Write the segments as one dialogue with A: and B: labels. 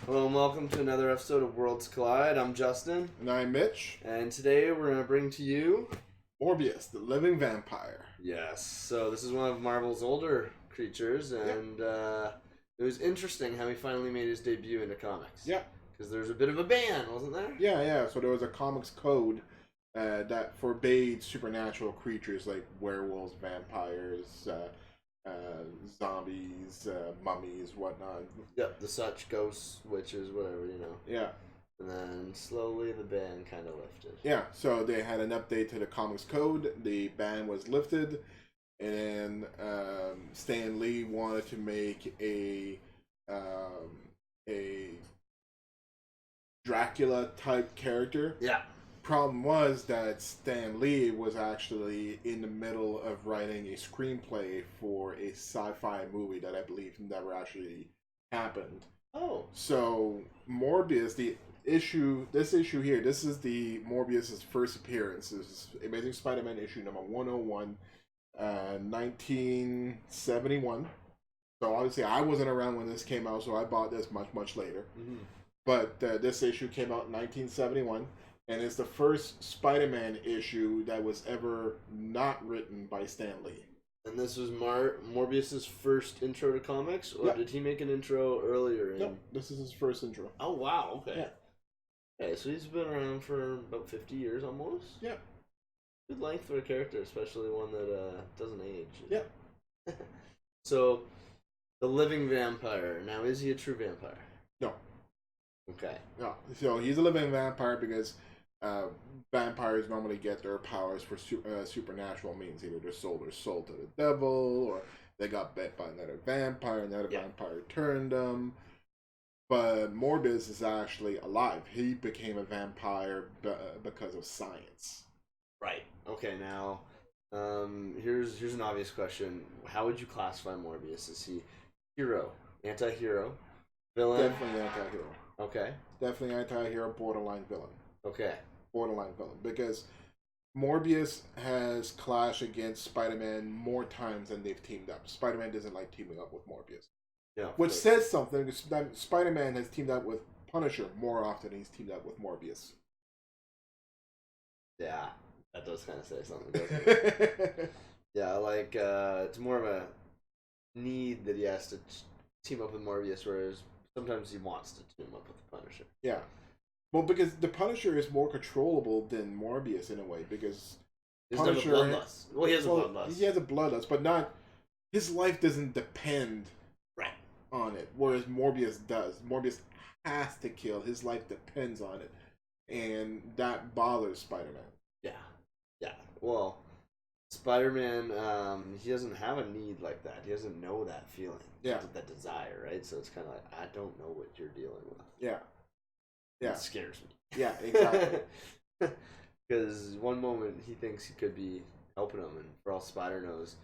A: Hello and welcome to another episode of Worlds Collide. I'm Justin.
B: And I'm Mitch.
A: And today we're going to bring to you...
B: Morbius, the living vampire.
A: Yes, so this is one of Marvel's older creatures, and it was interesting how he finally made his debut into comics.
B: Yeah.
A: Because there was a bit of a ban, wasn't there?
B: Yeah. So there was a comics code that forbade supernatural creatures like werewolves, vampires, zombies, mummies, whatnot.
A: Yep, the such, ghosts, witches, whatever,
B: Yeah.
A: And then slowly the ban kind of lifted.
B: Yeah, so they had an update to the comics code. The ban was lifted, and Stan Lee wanted to make a Dracula type character.
A: Yeah.
B: Problem was that Stan Lee was actually in the middle of writing a screenplay for a sci-fi movie that I believe never actually happened.
A: Oh.
B: So Morbius, this issue here, this is the Morbius's first appearance. This is Amazing Spider-Man issue number 101, 1971. So obviously I wasn't around when this came out, so I bought this much later.
A: Mm-hmm.
B: But this issue came out in 1971, and it's the first Spider-Man issue that was ever not written by Stan Lee.
A: And this was Morbius's first intro to comics, or did he make an intro earlier?
B: No, this is his first intro.
A: Oh wow! Okay.
B: Yeah.
A: Okay, so he's been around for about 50 years almost.
B: Yeah.
A: Good length for a character, especially one that doesn't age.
B: Yeah.
A: So, the living vampire. Now, is he a true vampire?
B: No.
A: Okay.
B: No. So he's a living vampire because vampires normally get their powers for supernatural means. Either they're sold to the devil, or they got bit by another vampire, vampire turned them. But Morbius is actually alive. He became a vampire because of science.
A: Right. Okay, now, here's an obvious question. How would you classify Morbius? Is he hero, anti-hero, villain?
B: Definitely anti-hero.
A: Okay.
B: Definitely anti-hero, borderline villain.
A: Okay.
B: Borderline villain. Because Morbius has clashed against Spider-Man more times than they've teamed up. Spider-Man doesn't like teaming up with Morbius.
A: Yeah.
B: Which says something, because Spider-Man has teamed up with Punisher more often than he's teamed up with Morbius.
A: Yeah. That does kind of say something, doesn't it? Yeah, like, it's more of a need that he has to team up with Morbius, whereas sometimes he wants to team up with the Punisher.
B: Yeah. Well, because the Punisher is more controllable than Morbius in a way, because
A: he has a bloodlust. Well, he has a bloodlust.
B: He has a bloodlust, but not... His life doesn't depend on it, whereas Morbius does. Morbius has to kill. His life depends on it, and that bothers Spider-Man.
A: Yeah. Well, Spider-Man, he doesn't have a need like that. He doesn't know that feeling.
B: Yeah.
A: That desire, right? So it's kind of like, I don't know what you're dealing with.
B: Yeah.
A: It scares me.
B: Yeah, exactly.
A: Because one moment he thinks he could be helping him, and for all Spider knows,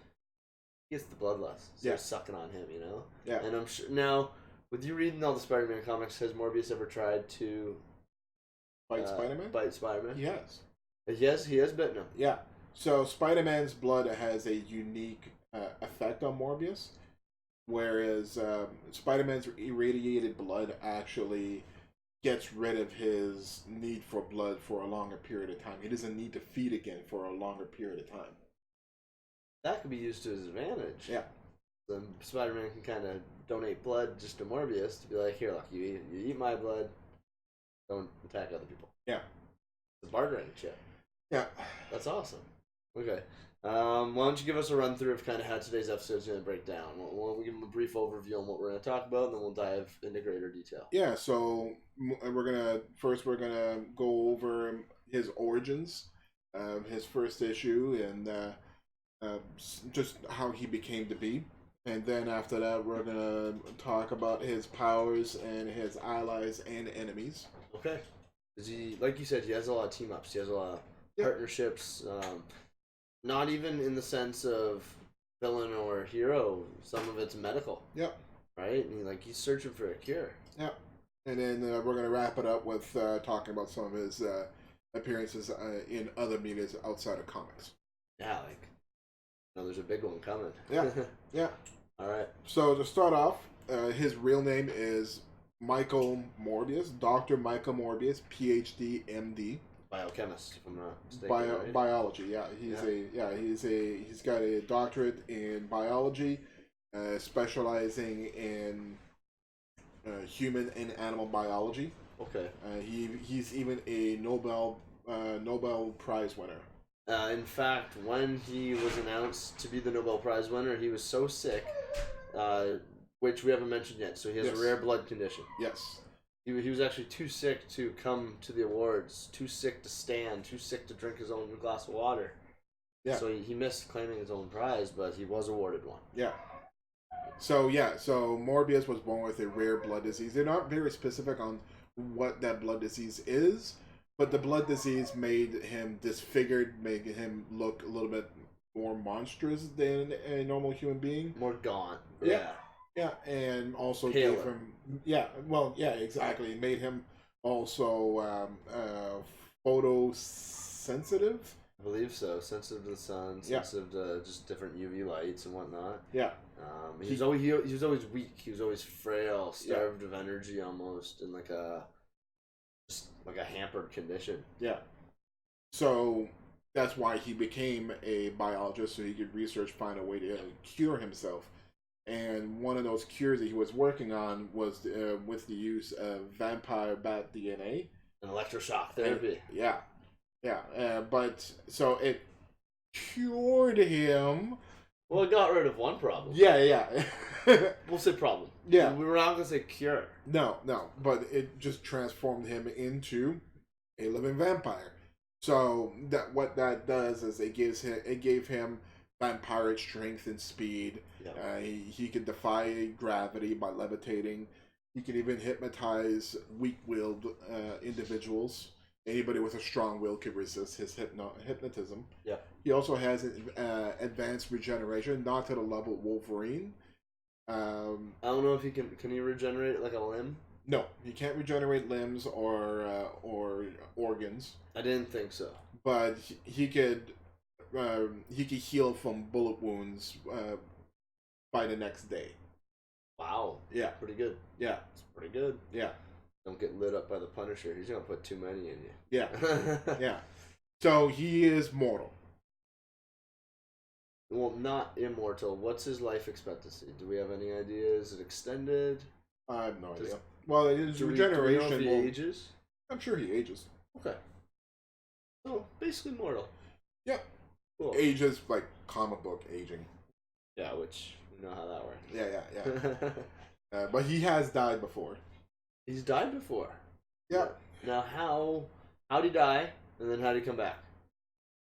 A: he gets the bloodlust. So they're sucking on him,
B: Yeah.
A: And I'm sure now, with you reading all the Spider-Man comics, has Morbius ever tried to
B: Bite Spider-Man?
A: Bite Spider-Man?
B: He has.
A: He has bitten him.
B: Yeah. So Spider-Man's blood has a unique effect on Morbius, whereas Spider-Man's irradiated blood actually gets rid of his need for blood for a longer period of time. He doesn't need to feed again for a longer period of time.
A: That could be used to his advantage.
B: Yeah.
A: Then Spider-Man can kind of donate blood just to Morbius to be like, here, look, you eat my blood, don't attack other people.
B: Yeah.
A: It's bartering shit.
B: Yeah.
A: That's awesome. Okay. Why don't you give us a run through of kind of how today's episode is going to break down? We'll give them a brief overview on what we're going to talk about, and then we'll dive into greater detail.
B: Yeah, so we're gonna go over his origins, his first issue, and just how he became to be. And then after that, we're gonna talk about his powers and his allies and enemies.
A: Okay. Because he, like you said, he has a lot of team ups. He has a lot of partnerships. Not even in the sense of villain or hero. Some of it's medical.
B: Yep.
A: Right? And he's searching for a cure.
B: Yep. And then we're going to wrap it up with talking about some of his appearances in other medias outside of comics.
A: Yeah, there's a big one coming.
B: Yeah. Yeah.
A: All right.
B: So to start off, his real name is Michael Morbius, Dr. Michael Morbius, PhD, MD.
A: Biochemist, if I'm not mistaken. Right?
B: Biology, yeah. He's got a doctorate in biology, specializing in human and animal biology.
A: Okay.
B: He's even a Nobel Prize winner.
A: In fact, when he was announced to be the Nobel Prize winner, he was so sick, which we haven't mentioned yet. So he has a rare blood condition.
B: Yes.
A: He was actually too sick to come to the awards, too sick to stand, too sick to drink his own glass of water. Yeah. So he missed claiming his own prize, but he was awarded one.
B: Yeah. So Morbius was born with a rare blood disease. They're not very specific on what that blood disease is, but the blood disease made him disfigured, making him look a little bit more monstrous than a normal human being.
A: More gaunt.
B: Yeah, and also
A: Paler.
B: gave him... exactly. It made him also photosensitive.
A: I believe so. Sensitive to the sun, sensitive to just different UV lights and whatnot.
B: Yeah.
A: He was always weak. He was always frail, starved of energy almost, in like a hampered condition.
B: Yeah. So that's why he became a biologist, so he could find a way to cure himself. And one of those cures that he was working on was with the use of vampire bat DNA.
A: An electroshock therapy.
B: But so it cured him.
A: Well, it got rid of one problem.
B: Yeah.
A: We'll say problem.
B: Yeah.
A: We were not going to say cure.
B: No. But it just transformed him into a living vampire. So what that does is it gave him vampiric strength and speed. Yep. He could defy gravity by levitating. He could even hypnotize weak-willed individuals. Anybody with a strong will could resist his hypnotism.
A: Yeah.
B: He also has advanced regeneration, not to the level of Wolverine.
A: I don't know if he can he regenerate like a limb?
B: No, he can't regenerate limbs or organs.
A: I didn't think so.
B: But he could heal from bullet wounds by the next day.
A: Wow.
B: Yeah.
A: Pretty good.
B: Yeah.
A: It's pretty good.
B: Yeah.
A: Don't get lit up by the Punisher. He's going to put too many in you.
B: Yeah. Yeah. So he is mortal.
A: Well, not immortal. What's his life expectancy? Do we have any idea? Is it extended?
B: I have no idea. Well, his regeneration...
A: Do we know if he ages?
B: I'm sure he ages.
A: Okay. So, basically mortal.
B: Yeah.
A: Cool.
B: Ages like comic book aging.
A: Yeah, which we know how that
B: works. Yeah. But he has died before.
A: He's died before.
B: Yeah.
A: Now, how'd he die, and then how'd he come back?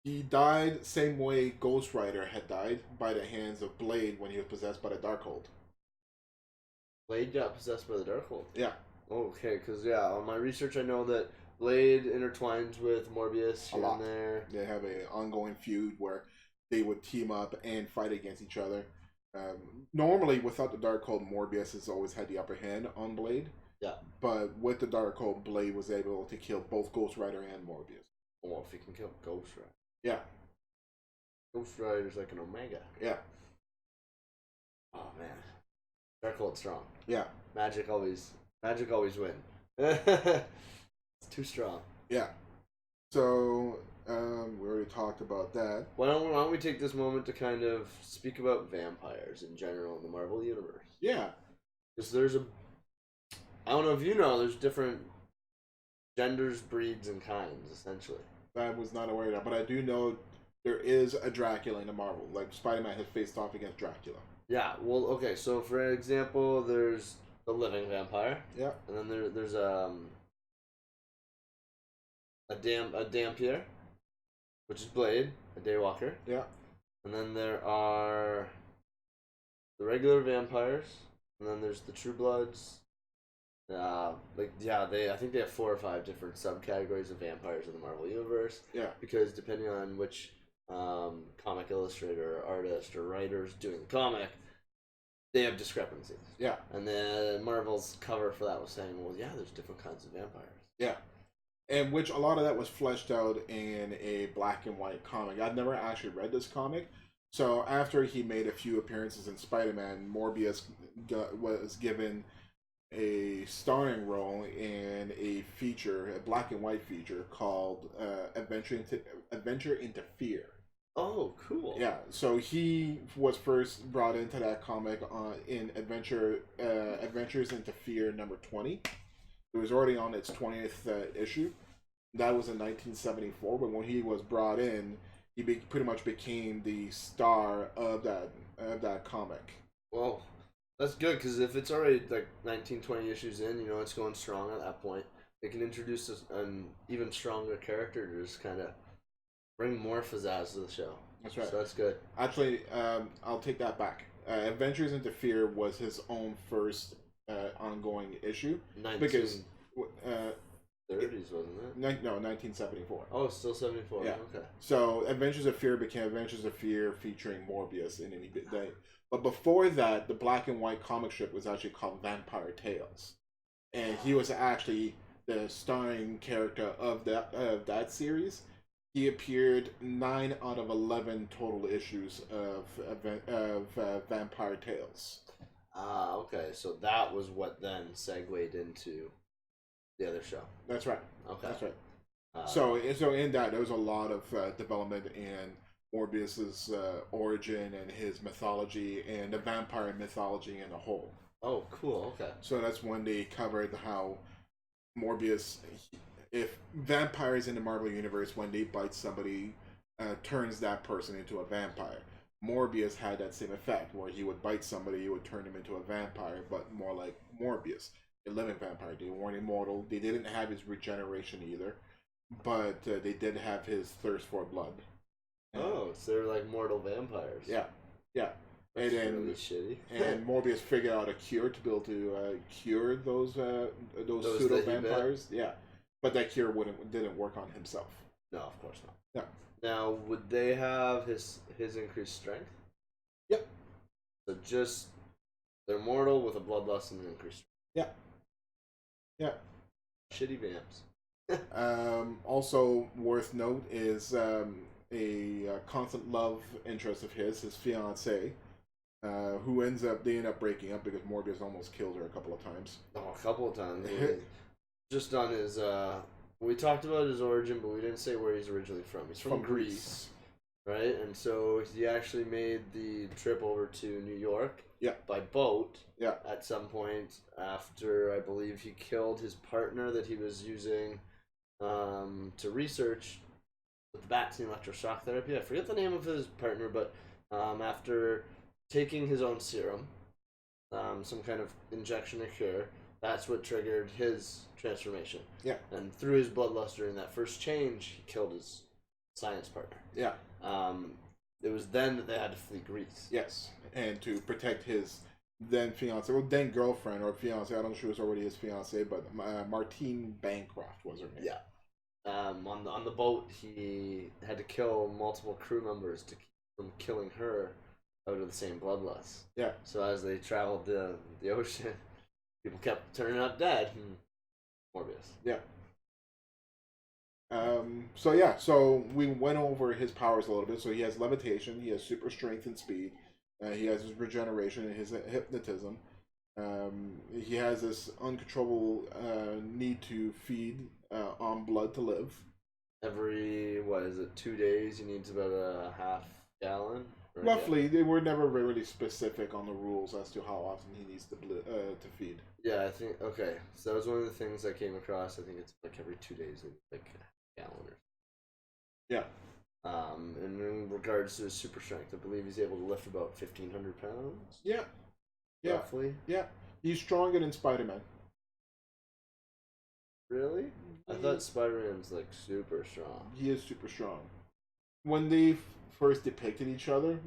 B: He died same way Ghost Rider had died, by the hands of Blade when he was possessed by the Darkhold.
A: Blade got possessed by the Darkhold?
B: Yeah.
A: Okay, because, on my research I know that Blade intertwines with Morbius here and there.
B: They have an ongoing feud where they would team up and fight against each other. Normally, without the Darkhold, Morbius has always had the upper hand on Blade.
A: Yeah.
B: But with the Darkhold, Blade was able to kill both Ghost Rider and Morbius.
A: Oh, if he can kill Ghost Rider.
B: Yeah.
A: Ghost Rider's like an Omega.
B: Yeah.
A: Oh, man. Darkhold's strong.
B: Yeah.
A: Magic always win. It's too strong.
B: Yeah. So, we already talked about that.
A: Why don't we take this moment to kind of speak about vampires in general in the Marvel Universe?
B: Yeah.
A: Because I don't know if you know, there's different genders, breeds, and kinds, essentially.
B: I was not aware of that, but I do know there is a Dracula in the Marvel. Like, Spider-Man has faced off against Dracula.
A: Yeah, well, okay, so for example, there's the living vampire.
B: Yeah.
A: And then there's a Dampier, which is Blade, a Daywalker.
B: Yeah.
A: And then there are the regular vampires, and then there's the True Bloods. I think they have 4 or 5 different subcategories of vampires in the Marvel Universe.
B: Yeah.
A: Because depending on which comic illustrator, or artist, or writer is doing the comic, they have discrepancies.
B: Yeah.
A: And then Marvel's cover for that was saying, well, yeah, there's different kinds of vampires.
B: Yeah. And which a lot of that was fleshed out in a black and white comic. I'd never actually read this comic. So after he made a few appearances in Spider-Man, Morbius was given a starring role in a feature, a black and white feature called Adventure into Fear.
A: Oh, cool.
B: Yeah, so he was first brought into that comic in Adventures into Fear number 20. It was already on its 20th issue. That was in 1974, but when he was brought in, he pretty much became the star of that comic.
A: Well, that's good, because if it's already like 19, 20 issues in, it's going strong at that point. They can introduce an even stronger character to just kind of bring more pizzazz to the show.
B: That's right.
A: So that's good.
B: Actually, I'll take that back. Adventures into Fear was his own first ongoing issue.
A: 1930s,
B: Because,
A: wasn't it?
B: no, 1974.
A: Oh, it's still 74.
B: Yeah.
A: Okay.
B: So Adventures of Fear became Adventures of Fear featuring Morbius in any bit day. But before that, the black and white comic strip was actually called Vampire Tales. And he was actually the starring character of that series. He appeared 9 out of 11 total issues of Vampire Tales.
A: Ah, okay. So that was what then segued into the other show.
B: That's right.
A: Okay.
B: That's right. So in that, there was a lot of development in Morbius's origin and his mythology and the vampire mythology in a whole.
A: Oh, cool. Okay.
B: So that's when they covered how Morbius, if vampires in the Marvel Universe, when they bite somebody, turns that person into a vampire. Morbius had that same effect, where he would bite somebody, he would turn them into a vampire, but more like Morbius, a living vampire. They weren't immortal. They didn't have his regeneration either, but they did have his thirst for blood.
A: Oh, so they're like mortal vampires.
B: Yeah, yeah.
A: That's
B: and then
A: really shitty.
B: and Morbius figured out a cure to be able to cure those pseudo vampires. Yeah, but that cure didn't work on himself.
A: No, of course not.
B: No.
A: Now, would they have his increased strength?
B: Yep.
A: So just they're mortal with a bloodlust and an increased strength.
B: Yeah.
A: Shitty vamps.
B: Also worth note is a constant love interest of his fiance, who they end up breaking up because Morbius almost killed her a couple of times.
A: Oh, a couple of times. Just on his, we talked about his origin, but we didn't say where he's originally from. He's from Greece, right? And so he actually made the trip over to New York.
B: Yeah.
A: By boat.
B: Yeah.
A: At some point after, I believe, he killed his partner that he was using to research with the vaccine electroshock therapy. I forget the name of his partner, but after taking his own serum, some kind of injection or cure, that's what triggered his transformation.
B: Yeah. And
A: through his bloodlust during that first change, he killed his science partner.
B: Yeah.
A: It was then that they had to flee Greece.
B: Yes, and to protect his then fiance, well, then girlfriend or fiance. I don't know if she was already his fiance, but Martine Bancroft was her name.
A: Yeah. On the boat, he had to kill multiple crew members to keep from killing her out of the same bloodlust.
B: Yeah.
A: So as they traveled the ocean, people kept turning up dead. Morbius.
B: Yeah. So we went over his powers a little bit. So he has levitation, he has super strength and speed, he has his regeneration and his hypnotism. He has this uncontrollable need to feed on blood to live.
A: Every 2 days he needs about a half gallon.
B: Roughly, yeah. They were never really specific on the rules as to how often he needs to feed.
A: Yeah, I think okay. So that was one of the things I came across. I think it's like every 2 days, like a gallon or.
B: Yeah.
A: And in regards to his super strength, I believe he's able to lift about 1,500 pounds.
B: Yeah.
A: Roughly.
B: Yeah. He's stronger than Spider-Man.
A: Really? I thought Spider-Man's like super strong.
B: He is super strong. When they first depicted each other,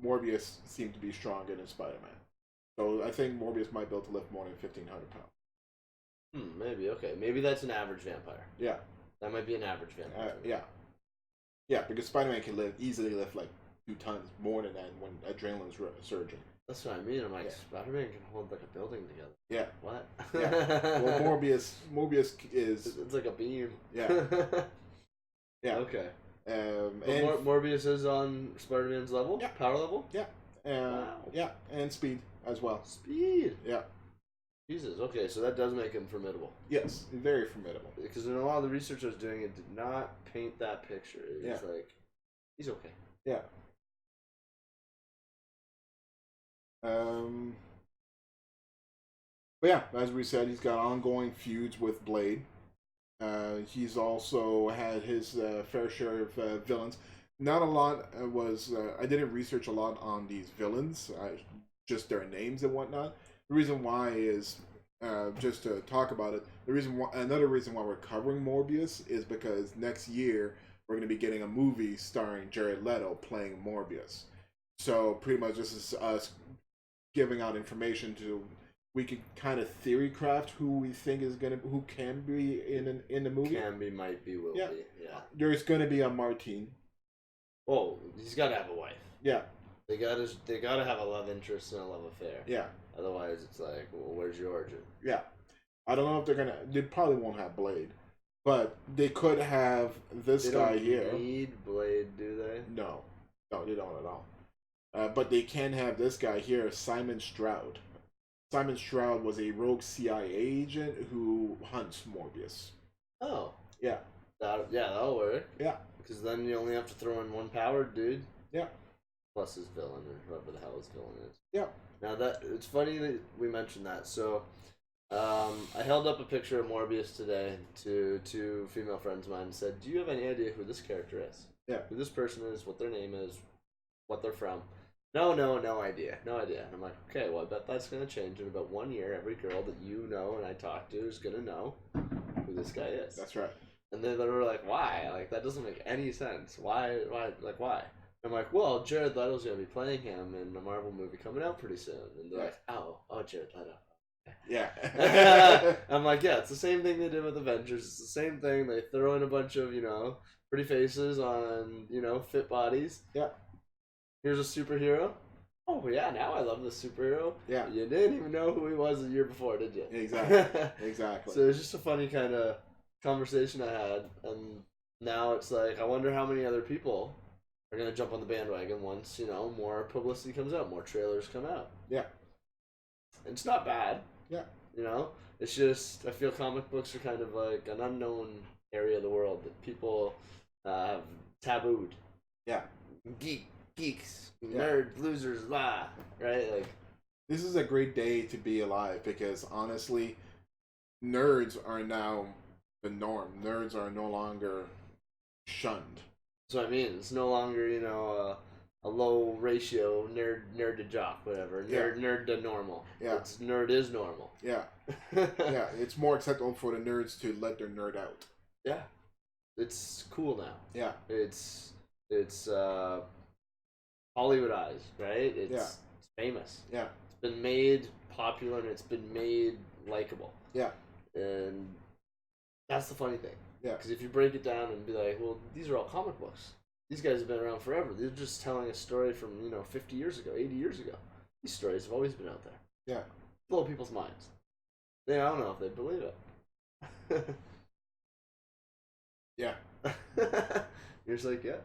B: Morbius seemed to be stronger than Spider-Man. So I think Morbius might be able to lift more than 1,500 pounds.
A: Maybe, okay. Maybe that's an average vampire.
B: Yeah.
A: That might be an average vampire.
B: Yeah. Yeah, because Spider-Man can easily lift like 2 tons more than that when adrenaline's surging.
A: That's what I mean. I'm like, Spider-Man can hold like a building together.
B: Yeah.
A: What?
B: Yeah. Well, Morbius is...
A: It's like a beam.
B: Yeah. Yeah.
A: Okay.
B: And
A: Morbius is on Spider-Man's level?
B: Yeah.
A: Power level?
B: Yeah.
A: Wow.
B: Yeah, and speed as well.
A: Speed?
B: Yeah.
A: Jesus. Okay, so that does make him formidable.
B: Yes, very formidable.
A: Because in a lot of the research I was doing, it did not paint that picture. It was like, he's okay.
B: Yeah. But yeah, as we said, he's got ongoing feuds with Blade. He's also had his fair share of villains. Not a lot was. I didn't research a lot on these villains, just their names and whatnot. The reason why is just to talk about it. Another reason why we're covering Morbius is because next year we're going to be getting a movie starring Jared Leto playing Morbius. So pretty much this is us giving out information to. We can kind of theory craft who we think who can be in the movie.
A: Can be, might be, will be. Yeah.
B: There's gonna be a Martine.
A: Oh, he's got to have a wife.
B: Yeah.
A: They gotta have a love interest and a love affair.
B: Yeah.
A: Otherwise, it's like, well, where's your origin?
B: Yeah. I don't know if they're gonna. They probably won't have Blade, but they could have this guy here.
A: They don't need Blade, do they?
B: No, they don't at all. But they can have this guy here, Simon Stroud. Simon Stroud was a rogue CIA agent who hunts Morbius.
A: Oh.
B: Yeah.
A: That'll work.
B: Yeah.
A: Because then you only have to throw in one powered dude.
B: Yeah.
A: Plus his villain, or whoever the hell his villain is.
B: Yeah.
A: Now it's funny that we mentioned that. So, I held up a picture of Morbius today to two female friends of mine and said, "Do you have any idea who this character is?
B: Yeah.
A: Who this person is? What their name is? What they're from?" No idea. And I'm like, okay, well, I bet that's going to change in about 1 year. Every girl that you know and I talk to is going to know who this guy is.
B: That's right.
A: And then they were like, why? Like, that doesn't make any sense. Why? Like, why? I'm like, well, Jared Leto's going to be playing him in a Marvel movie coming out pretty soon. And they're like, oh, Jared Leto.
B: Yeah.
A: I'm like, yeah, it's the same thing they did with Avengers. It's the same thing. They throw in a bunch of, pretty faces on, fit bodies.
B: Yeah.
A: Here's a superhero. Oh, yeah, now I love this superhero.
B: Yeah.
A: You didn't even know who he was the year before, did you?
B: Exactly.
A: So it's just a funny kind of conversation I had. And now it's like, I wonder how many other people are going to jump on the bandwagon once, more publicity comes out, more trailers come out.
B: Yeah.
A: And it's not bad.
B: Yeah.
A: It's just, I feel comic books are kind of like an unknown area of the world that people have tabooed.
B: Yeah.
A: Geeks, nerds, losers, blah, right? Like,
B: this is a great day to be alive because honestly, nerds are now the norm. Nerds are no longer shunned.
A: So I mean, it's no longer a low ratio nerd to jock, whatever. Nerd to normal.
B: Yeah,
A: nerd is normal.
B: Yeah, yeah. It's more acceptable for the nerds to let their nerd out.
A: Yeah, it's cool now.
B: Yeah,
A: it's Hollywoodized, right? It's famous.
B: Yeah.
A: It's been made popular and it's been made likable.
B: Yeah.
A: And that's the funny thing.
B: Yeah.
A: Because if you break it down and be like, well, these are all comic books. These guys have been around forever. They're just telling a story from, 50 years ago, 80 years ago. These stories have always been out there.
B: Yeah.
A: Blow people's minds. I don't know if they believe it.
B: Yeah.
A: You're just like, yeah.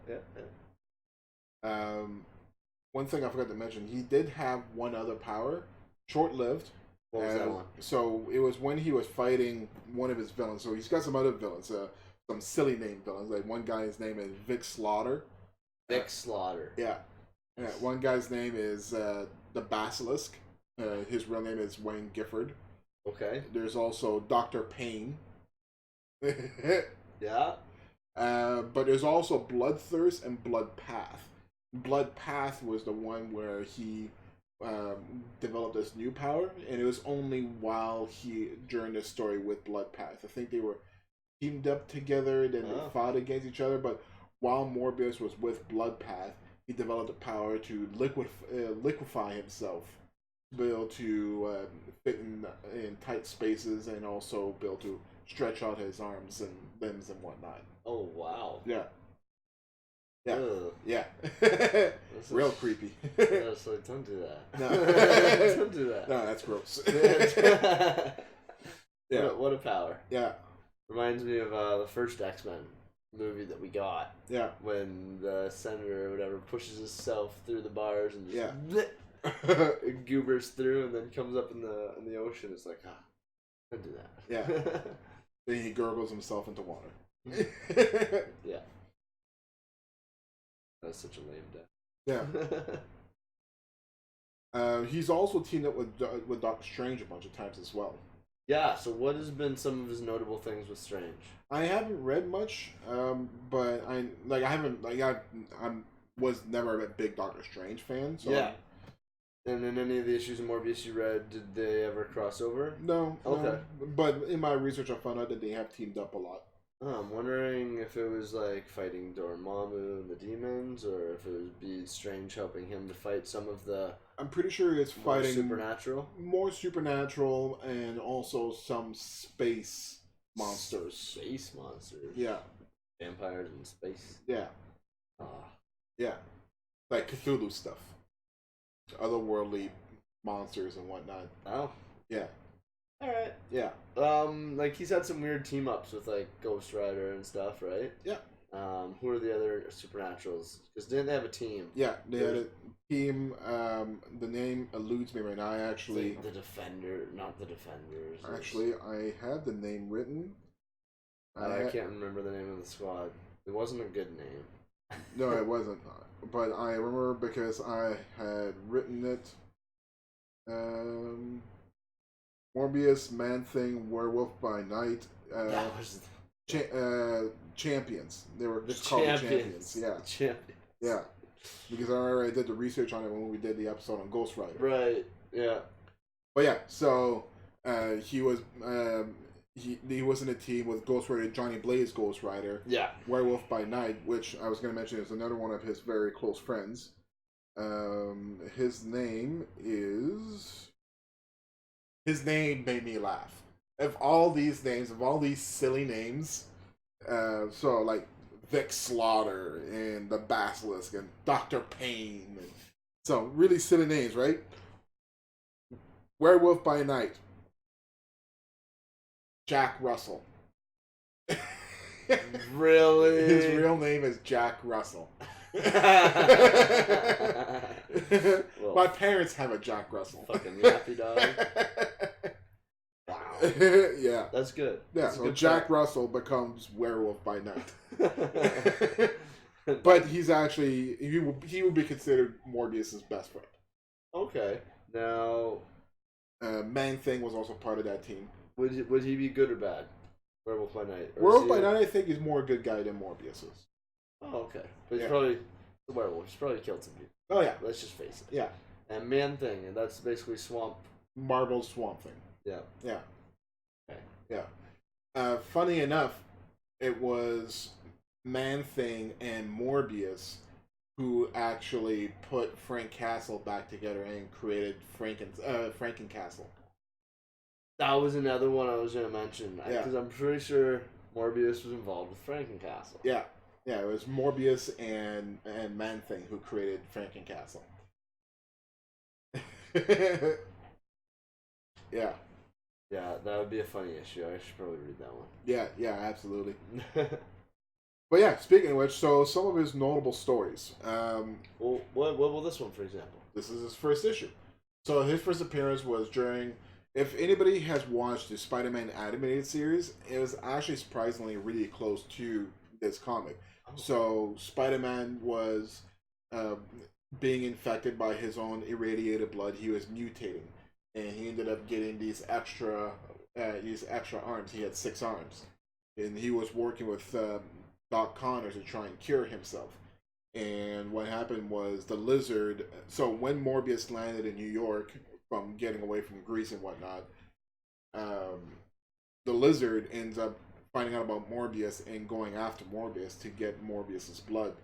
B: One thing I forgot to mention, he did have one other power, short-lived.
A: What was that one?
B: So it was when he was fighting one of his villains. So he's got some other villains, some silly name villains. Like one guy's name is Vic Slaughter.
A: Vic Slaughter.
B: Yeah. One guy's name is the Basilisk. His real name is Wayne Gifford.
A: Okay.
B: There's also Dr. Payne.
A: Yeah.
B: But there's also Bloodthirst and Bloodpath. Bloodpath was the one where he developed this new power, and it was only during the story with Bloodpath. I think they were teamed up together, then they fought against each other, but while Morbius was with Bloodpath, he developed the power to liquefy himself, to be able to fit in tight spaces, and also be able to stretch out his arms and limbs and whatnot.
A: Oh, wow.
B: Yeah. Yeah.
A: Ugh.
B: Yeah. Real creepy.
A: Yeah, so don't do that.
B: No.
A: Don't do that.
B: No, that's gross.
A: Yeah. What a power.
B: Yeah.
A: Reminds me of the first X-Men movie that we got.
B: Yeah.
A: When the senator or whatever pushes himself through the bars and just...
B: Yeah.
A: Bleh. It goobers through and then comes up in the ocean. It's like, don't do that.
B: Yeah. Then he gurgles himself into water.
A: Yeah. That's such a lame
B: Yeah. He's also teamed up with Doctor Strange a bunch of times as well.
A: Yeah, so what has been some of his notable things with Strange?
B: I haven't read much, but I was never a big Doctor Strange fan. So
A: yeah. And in any of the issues of Morbius you read, did they ever cross over?
B: No.
A: Okay.
B: No. But in my research, I found out that they have teamed up a lot.
A: I'm wondering if it was like fighting Dormammu and the demons, or if it would be Strange helping him to fight some of the.
B: I'm pretty sure it's fighting
A: more
B: supernatural, and also some space monsters.
A: Space monsters.
B: Yeah.
A: Vampires in space.
B: Yeah. Yeah. Like Cthulhu stuff. Otherworldly monsters and whatnot.
A: Oh.
B: Yeah.
A: Alright.
B: Yeah.
A: Like he's had some weird team ups with like Ghost Rider and stuff, right?
B: Yeah.
A: Who are the other supernaturals? Because didn't they have a team?
B: Yeah, they had a team. The name eludes me right now. I actually
A: like the Defender, not the Defenders.
B: Actually, I have the name written.
A: I can't remember the name of the squad. It wasn't a good name.
B: No, it wasn't. But I remember because I had written it. Morbius, Man-Thing, Werewolf by Night.
A: That was
B: Champions. They were
A: the
B: called Champions. Yeah.
A: The Champions.
B: Yeah. Because I already did the research on it when we did the episode on Ghost Rider.
A: Right. Yeah.
B: But yeah, so he was he was in a team with Ghost Rider, Johnny Blaze Ghost Rider.
A: Yeah.
B: Werewolf by Night, which I was going to mention is another one of his very close friends. His name made me laugh. Of all these names, of all these silly names, so like Vic Slaughter and the Basilisk and Dr. Payne, and so really silly names, right? Werewolf by Night, Jack Russell.
A: Really?
B: His real name is Jack Russell.
A: Well,
B: my parents have a Jack Russell.
A: Fucking yappy dog. Wow.
B: Yeah.
A: That's good.
B: Yeah,
A: That's
B: so Jack
A: fact.
B: Russell becomes Werewolf by Night. But he's actually, he would be considered Morbius' best friend.
A: Okay. Now,
B: Man-Thing was also part of that team.
A: would he be good or bad? Werewolf by Night.
B: Werewolf by Night, I think, is more a good guy than Morbius is.
A: Oh, okay. But he's probably the werewolf. He's probably killed some people.
B: Oh, yeah.
A: Let's just face it.
B: Yeah.
A: And Man-Thing, and that's basically Swamp.
B: Marvel's Swamp Thing.
A: Yeah.
B: Yeah.
A: Okay.
B: Yeah. Funny enough, it was Man-Thing and Morbius who actually put Frank Castle back together and created Frankencastle.
A: That was another one I was going to mention.
B: Yeah.
A: Because I'm pretty sure Morbius was involved with Frankencastle.
B: Yeah. Yeah, it was Morbius and Man-Thing who created Frankencastle. Yeah.
A: Yeah, that would be a funny issue. I should probably read that one.
B: Yeah, absolutely. But yeah, speaking of which, so some of his notable stories.
A: Well, what will this one, for example?
B: This is his first issue. So his first appearance was during... If anybody has watched the Spider-Man animated series, it was actually surprisingly really close to this comic. Oh. So Spider-Man was being infected by his own irradiated blood. He was mutating, and he ended up getting these extra arms. He had 6 arms, and he was working with Doc Connors to try and cure himself. And what happened was the Lizard. So when Morbius landed in New York from getting away from Greece and whatnot, the Lizard ends up finding out about Morbius and going after Morbius to get Morbius's blood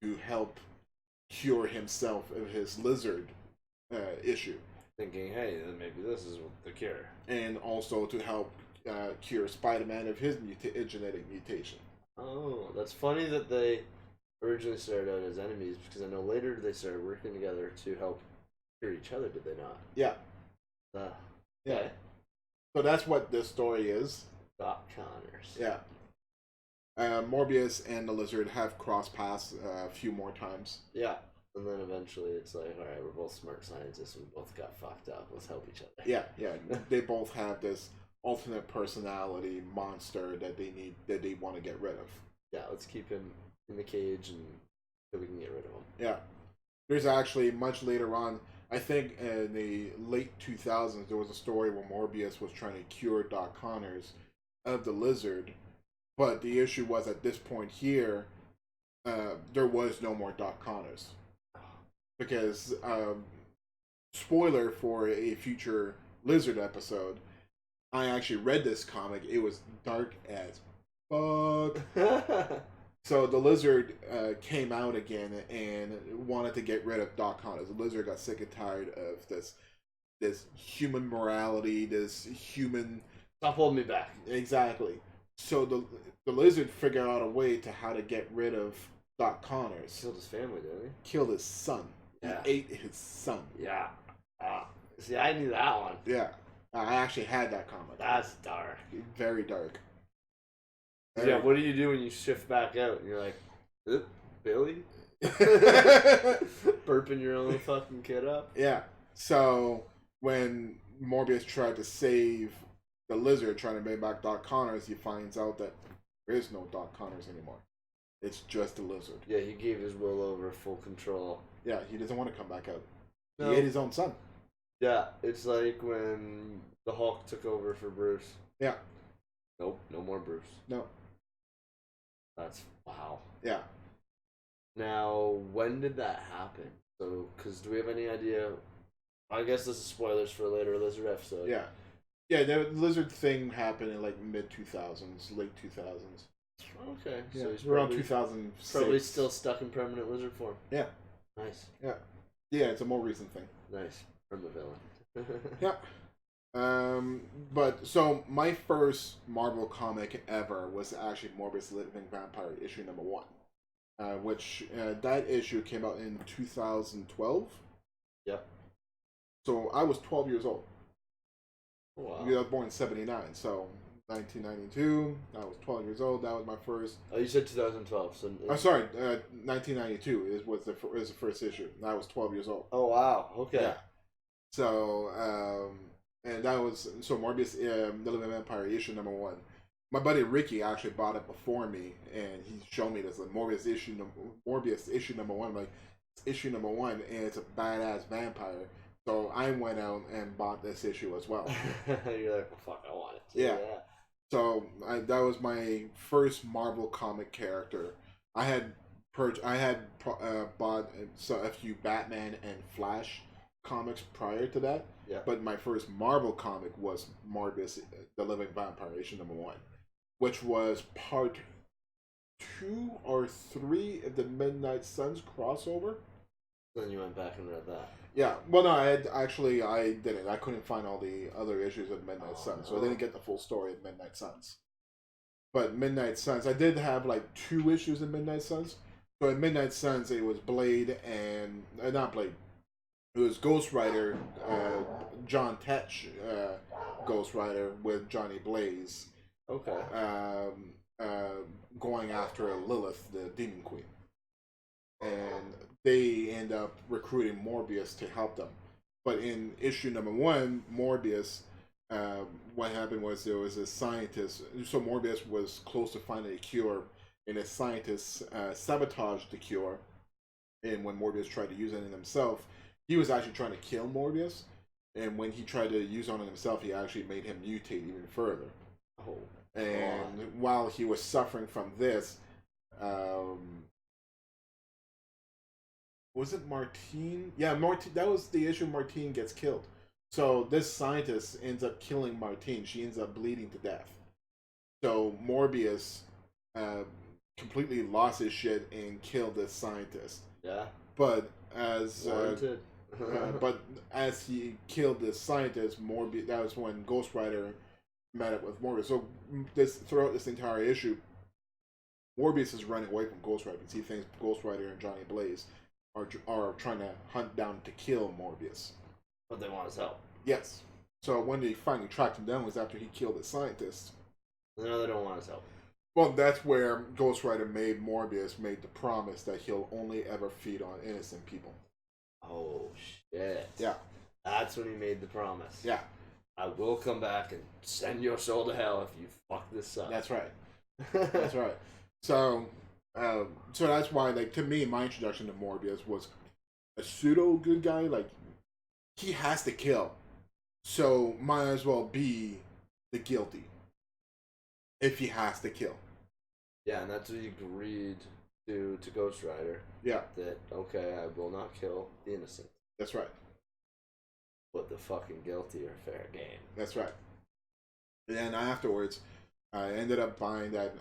B: to help cure himself of his lizard issue.
A: Thinking, hey, then maybe this is the cure.
B: And also to help cure Spider-Man of his genetic mutation.
A: Oh, that's funny that they originally started out as enemies, because I know later they started working together to help cure each other, did they not?
B: Yeah.
A: Okay.
B: Yeah. So that's what this story is.
A: Doc Connors.
B: Yeah. Morbius and the Lizard have crossed paths a few more times.
A: Yeah. And then eventually it's like, all right, we're both smart scientists. We both got fucked up. Let's help each other.
B: Yeah, yeah. They both have this alternate personality monster that they want to get rid of.
A: Yeah, let's keep him in the cage and so we can get rid of him.
B: Yeah. There's actually much later on, I think in the late 2000s, there was a story where Morbius was trying to cure Doc Connors of the lizard, but the issue was at this point here, there was no more Doc Connors. Because, spoiler for a future lizard episode, I actually read this comic. It was dark as fuck. So the lizard came out again and wanted to get rid of Doc Connors. The lizard got sick and tired of this human morality, this human...
A: Stop holding me back.
B: Exactly. So the lizard figured out a way to how to get rid of Doc Connors.
A: Killed his family, didn't he?
B: Killed his son.
A: Yeah.
B: He ate his son.
A: Yeah. See, I knew that one.
B: Yeah. I actually had that comic.
A: That's dark.
B: Very dark.
A: Yeah, what do you do when you shift back out and you're like, Billy? Burping your own fucking kid up?
B: Yeah. So when Morbius tried to save the lizard, trying to bring back Doc Connors, he finds out that there is no Doc Connors anymore. It's just the lizard.
A: Yeah, he gave his will over, full control.
B: Yeah, he doesn't want to come back out.
A: No.
B: He ate his own son.
A: Yeah, it's like when the Hulk took over for Bruce.
B: Yeah.
A: Nope, no more Bruce.
B: No.
A: That's wow.
B: Yeah.
A: Now, when did that happen? So, because do we have any idea? I guess this is spoilers for a later Lizard episode.
B: Yeah. Yeah, the lizard thing happened in like mid 2000s, late 2000s.
A: Okay,
B: Yeah.
A: so he's
B: around
A: probably,
B: 2006.
A: probably still stuck in permanent lizard form.
B: Yeah.
A: Nice.
B: Yeah. Yeah, it's a more recent thing.
A: Nice. From the villain.
B: Yeah. But so my first Marvel comic ever was actually Morbius Living Vampire issue number 1, which that issue came out in 2012.
A: Yep.
B: So I was 12 years old.
A: Wow.
B: I was born in '79, so 1992. I was 12 years old. That was my first.
A: Oh, you said 2012. So.
B: I'm sorry, 1992 was the first issue. I was 12 years old.
A: Oh wow. Okay.
B: Yeah. So and that was Morbius the Living Vampire issue number 1. My buddy Ricky actually bought it before me, and he showed me this like Morbius issue number 1. Like it's issue number 1, and it's a badass vampire. So I went out and bought this issue as well.
A: You're like, well, fuck, I want it.
B: Yeah. So that was my first Marvel comic character. I had bought a few Batman and Flash comics prior to that.
A: Yeah.
B: But my first Marvel comic was Morbius, the Living Vampire, issue number 1, which was part 2 or 3 of the Midnight Suns crossover.
A: Then you went back and read that.
B: Yeah, well, no, I didn't. I couldn't find all the other issues of Midnight Suns, so I didn't get the full story of Midnight Suns. But Midnight Suns, I did have like 2 issues of Midnight Suns. So in Midnight Suns, it was Blade and not Blade. It was Ghost Rider, John Tetch, Ghost Rider with Johnny Blaze.
A: Okay.
B: Going after Lilith, the Demon Queen. And they end up recruiting Morbius to help them. But in issue number 1, Morbius, what happened was there was a scientist. So Morbius was close to finding a cure, and a scientist sabotaged the cure. And when Morbius tried to use it on himself, he was actually trying to kill Morbius. And when he tried to use it on himself, he actually made him mutate even further.
A: Oh.
B: And while he was suffering from this, was it Martine? Yeah, Martine. That was the issue. Martine gets killed. So this scientist ends up killing Martine. She ends up bleeding to death. So Morbius completely lost his shit and killed this scientist.
A: Yeah.
B: But as
A: warranted.
B: but as he killed this scientist, Morbius. That was when Ghost Rider met up with Morbius. So throughout this entire issue, Morbius is running away from Ghost Rider because he thinks Ghost Rider and Johnny Blaze are trying to hunt down to kill Morbius.
A: But they want his help.
B: Yes. So when they finally tracked him down was after he killed the scientist.
A: No, they don't want his help.
B: Well, that's where Ghost Rider Morbius made the promise that he'll only ever feed on innocent people.
A: Oh shit!
B: Yeah,
A: That's when he made the promise.
B: yeah,
A: I will come back and send your soul to hell if you fuck this up.
B: that's right. That's right. So, so that's why, like, to me, my introduction to Morbius was a pseudo good guy. Like, he has to kill, so might as well be the guilty if he has to kill.
A: Yeah, and that's what he agreed to Ghost Rider.
B: Yeah,
A: That okay, I will not kill the innocent,
B: that's right.
A: but the fucking guilty are fair game.
B: That's right. And then afterwards, I ended up buying that.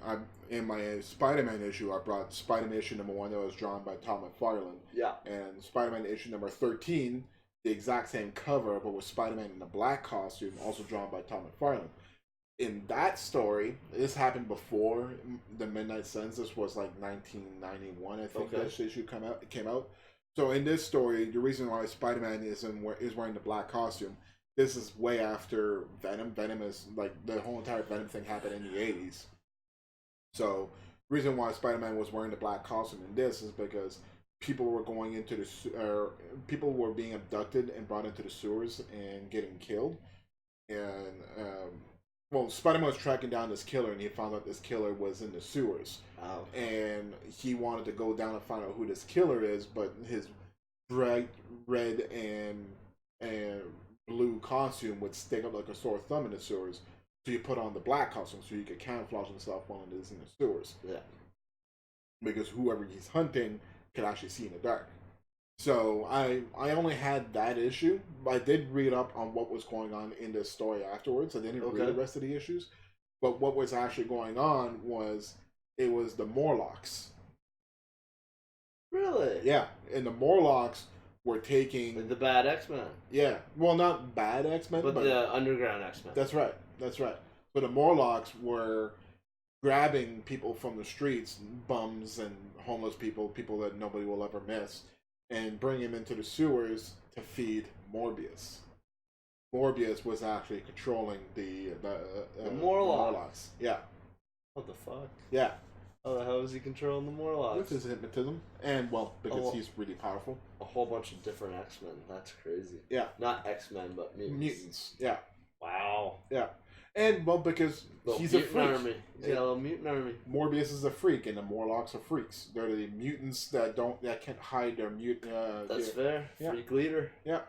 B: In my Spider-Man issue, I brought Spider-Man issue #1 that was drawn by Tom McFarlane,
A: Yeah.
B: and Spider-Man issue #13, the exact same cover, but with Spider-Man in a black costume, also drawn by Tom McFarlane. In that story, this happened before the Midnight Suns. This was like 1991, I think.
A: Okay.
B: This issue came out. So in this story, the reason why Spider-Man is wearing the black costume, this is way after Venom. Venom is like the whole entire Venom thing happened in the 80s. So the reason why Spider-Man was wearing the black costume in this is because people were going into people were being abducted and brought into the sewers and getting killed, and well, Spider-Man was tracking down this killer, and he found out this killer was in the sewers.
A: Oh.
B: And he wanted to go down and find out who this killer is, but his bright red and blue costume would stick up like a sore thumb in the sewers. So you put on the black costume so you could camouflage himself while it is in the sewers.
A: Yeah.
B: Because whoever he's hunting could actually see in the dark. So I only had that issue. I did read up on what was going on in this story afterwards. I didn't read the rest of the issues. But what was actually going on was it was the Morlocks.
A: Really?
B: Yeah, and the Morlocks were taking
A: Like the bad X-Men.
B: Yeah, well, not bad X-Men,
A: but the underground X-Men.
B: That's right. That's right. So the Morlocks were grabbing people from the streets, bums and homeless people, people that nobody will ever miss, and bring him into the sewers to feed Morbius. Morbius was actually controlling the Morlocks. Yeah.
A: What the fuck?
B: Yeah.
A: How the hell is he controlling the Morlocks?
B: With his hypnotism, and well, because he's really powerful.
A: A whole bunch of different X-Men. That's crazy.
B: Yeah.
A: Not X-Men, but mutants.
B: Mutants. Yeah.
A: Wow.
B: Yeah. And well, because he's a freak.
A: Army. He's got a little mutant army.
B: Morbius is a freak, and the Morlocks are freaks. They're the mutants that can't hide their mutant.
A: That's fair. Yeah. Freak leader.
B: Yeah.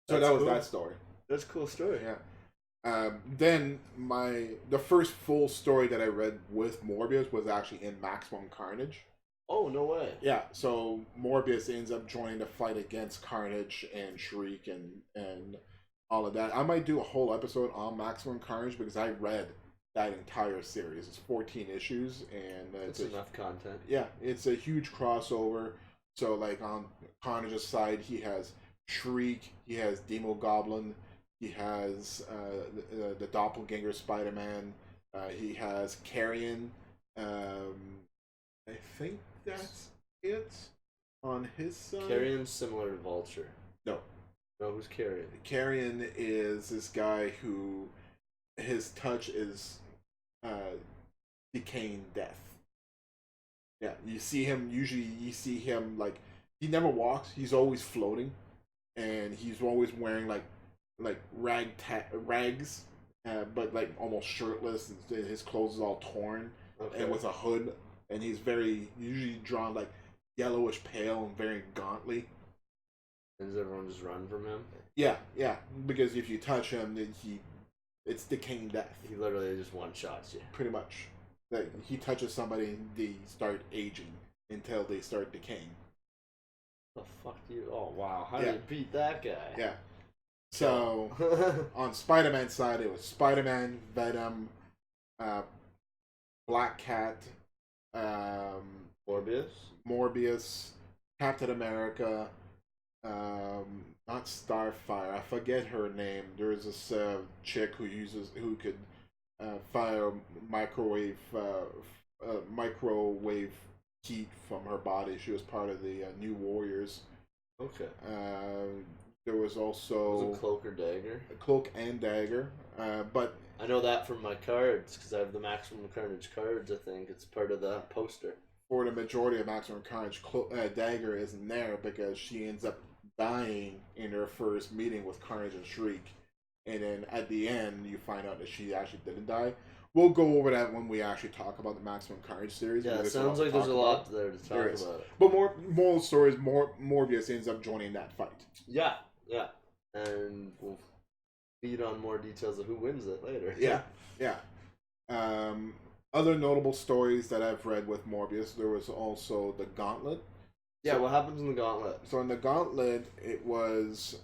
B: So that was cool. That story.
A: That's a cool story.
B: Yeah. Then the first full story that I read with Morbius was actually in Maximum Carnage.
A: Oh, no way.
B: Yeah. So Morbius ends up joining the fight against Carnage and Shriek and all of that. I might do a whole episode on Maximum Carnage because I read that entire series. It's 14 issues, and
A: it's enough content.
B: Yeah, it's a huge crossover. So, like, on Carnage's side, he has Shriek, he has Demo Goblin, he has the Doppelganger Spider-Man, he has Carrion. I think that's it on his side.
A: Carrion's similar to Vulture.
B: No.
A: No, who's Carrion?
B: Carrion is this guy who his touch is decaying death. Yeah, you see him like he never walks. He's always floating, and he's always wearing like rags, but like almost shirtless. And his clothes is all torn, and with a hood. And he's usually drawn like yellowish pale and very gauntly.
A: And does everyone just run from him?
B: Yeah, because if you touch him, then it's decaying death.
A: He literally just one-shots you.
B: Pretty much. Like, he touches somebody and they start aging until they start decaying.
A: The fuck do you... Oh, wow. How do you beat that guy?
B: Yeah. So, on Spider-Man's side, it was Spider-Man, Venom, Black Cat, Morbius, Captain America, not Starfire. I forget her name. There's this chick who could fire microwave heat from her body. She was part of the New Warriors.
A: Okay.
B: There was also
A: Cloak or Dagger.
B: Cloak and Dagger, but
A: I know that from my cards because I have the Maximum Carnage cards. I think it's part of the poster.
B: For the majority of Maximum Carnage, Dagger isn't there because she ends up dying in her first meeting with Carnage and Shriek, and then at the end you find out that she actually didn't die. We'll go over that when we actually talk about the Maximum Carnage series.
A: Yeah, it sounds like there's a lot there to talk about it.
B: But more stories, Morbius ends up joining that fight.
A: Yeah, and we'll feed on more details of who wins it later.
B: Yeah. Other notable stories that I've read with Morbius, there was also the Gauntlet.
A: Yeah, what happens in the Gauntlet?
B: So in the Gauntlet, it was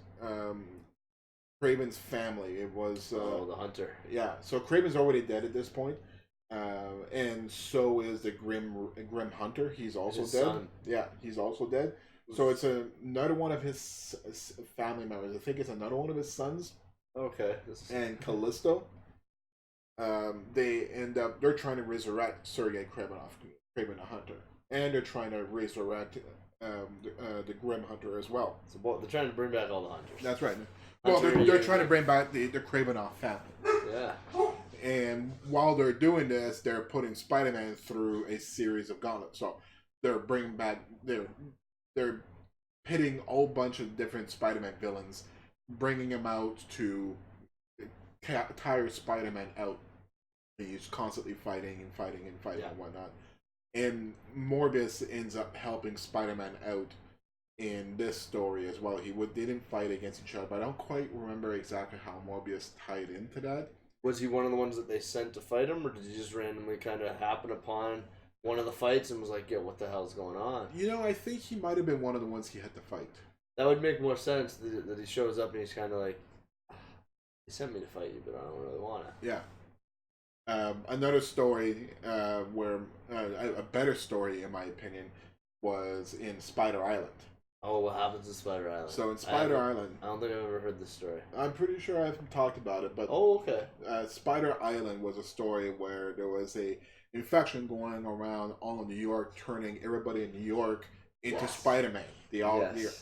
B: Kraven's family. It was
A: the Hunter.
B: Yeah, so Kraven's already dead at this point, and so is the Grim Hunter. He's also
A: his
B: dead.
A: Son.
B: Yeah, he's also dead. So it's another one of his family members. I think it's another one of his sons.
A: Okay.
B: And Callisto. They're trying to resurrect Sergei Kraven the Hunter, and they're trying to resurrect the Grim Hunter as well.
A: So they're trying to bring back all the Hunters.
B: That's right. Well, they're trying to bring back the Kravinoff family.
A: Yeah.
B: And while they're doing this, they're putting Spider-Man through a series of gauntlets. So they're bringing back, they're pitting a whole bunch of different Spider-Man villains, bringing them out to tire Spider-Man out. He's constantly fighting and whatnot. And Morbius ends up helping Spider-Man out in this story as well. They didn't fight against each other, but I don't quite remember exactly how Morbius tied into that.
A: Was he one of the ones that they sent to fight him, or did he just randomly kind of happen upon one of the fights and was like, yeah, what the hell's going on?
B: I think he might have been one of the ones he had to fight.
A: That would make more sense that he shows up and he's kind of like, he sent me to fight you, but I don't really want to.
B: Yeah. Another story where a better story, in my opinion, was in Spider Island.
A: Oh, what happens in Spider Island?
B: So in Spider Island,
A: I don't think I've ever heard this story.
B: I'm pretty sure I've talked about it, but
A: okay.
B: Spider Island was a story where there was a infection going around all of New York, turning everybody in New York into Spider-Man.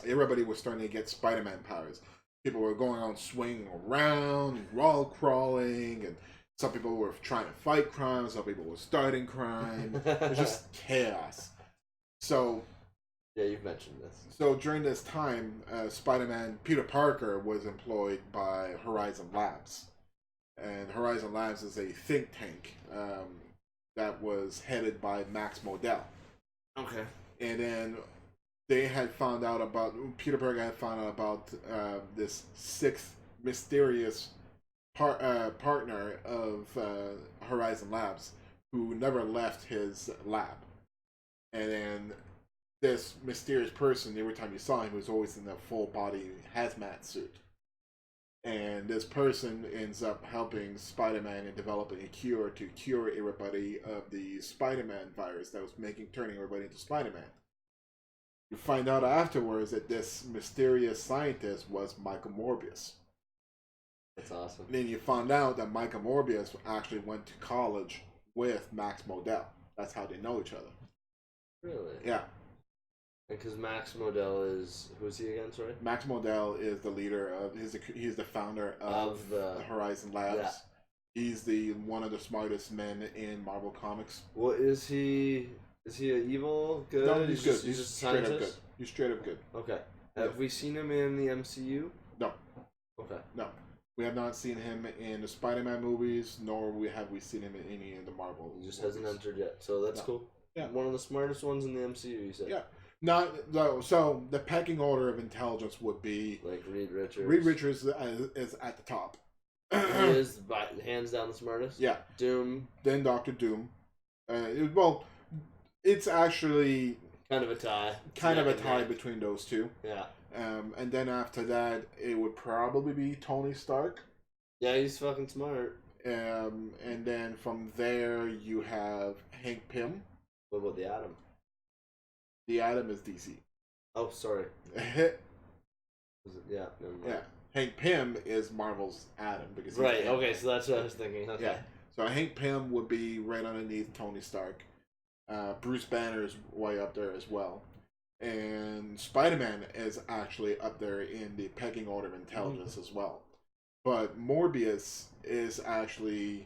B: Everybody was starting to get Spider-Man powers. People were going on swinging around, wall crawling, and some people were trying to fight crime. Some people were starting crime. It was just chaos. So,
A: yeah, you've mentioned this.
B: So during this time, Spider-Man Peter Parker was employed by Horizon Labs, and Horizon Labs is a think tank that was headed by Max Modell.
A: Okay.
B: And then Peter Parker had found out about this sixth mysterious partner of Horizon Labs who never left his lab. And then this mysterious person, every time you saw him, was always in a full body hazmat suit. And this person ends up helping Spider-Man in developing a cure to cure everybody of the Spider-Man virus that was turning everybody into Spider-Man. You find out afterwards that this mysterious scientist was Michael Morbius.
A: That's awesome.
B: And then you found out that Michael Morbius actually went to college with Max Modell. That's how they know each other.
A: Really?
B: Yeah.
A: Because Max Modell is, who's he again? Sorry.
B: Max Modell is the leader of. He's the founder of the Horizon Labs. Yeah. He's one of the smartest men in Marvel Comics.
A: Well, is he? Is he an evil? Good.
B: No, he's good.
A: He's just a
B: straight
A: scientist?
B: up good. He's straight up good.
A: Okay. Have we seen him in the MCU?
B: No.
A: Okay.
B: No. We have not seen him in the Spider-Man movies, nor have we seen him in any of the Marvel.
A: He just hasn't entered yet, so that's cool.
B: Yeah.
A: One of the smartest ones in the MCU, you said.
B: Yeah. So the pecking order of intelligence would be
A: like Reed Richards.
B: Reed Richards is at the top.
A: He is hands down the smartest.
B: Yeah.
A: Doom.
B: Then Dr. Doom. It's actually
A: kind of a tie.
B: Kind of a tie between those two.
A: Yeah.
B: And then after that, it would probably be Tony Stark.
A: Yeah, he's fucking smart.
B: And then from there you have Hank Pym.
A: What about the Atom?
B: The Atom is DC.
A: Oh, sorry.
B: Yeah.
A: Never mind.
B: Yeah. Hank Pym is Marvel's Atom because
A: right. Okay, so that's what I was thinking. Okay.
B: Yeah. So Hank Pym would be right underneath Tony Stark. Bruce Banner is way up there as well, and Spider-Man is actually up there in the pecking order of intelligence as well. But Morbius is actually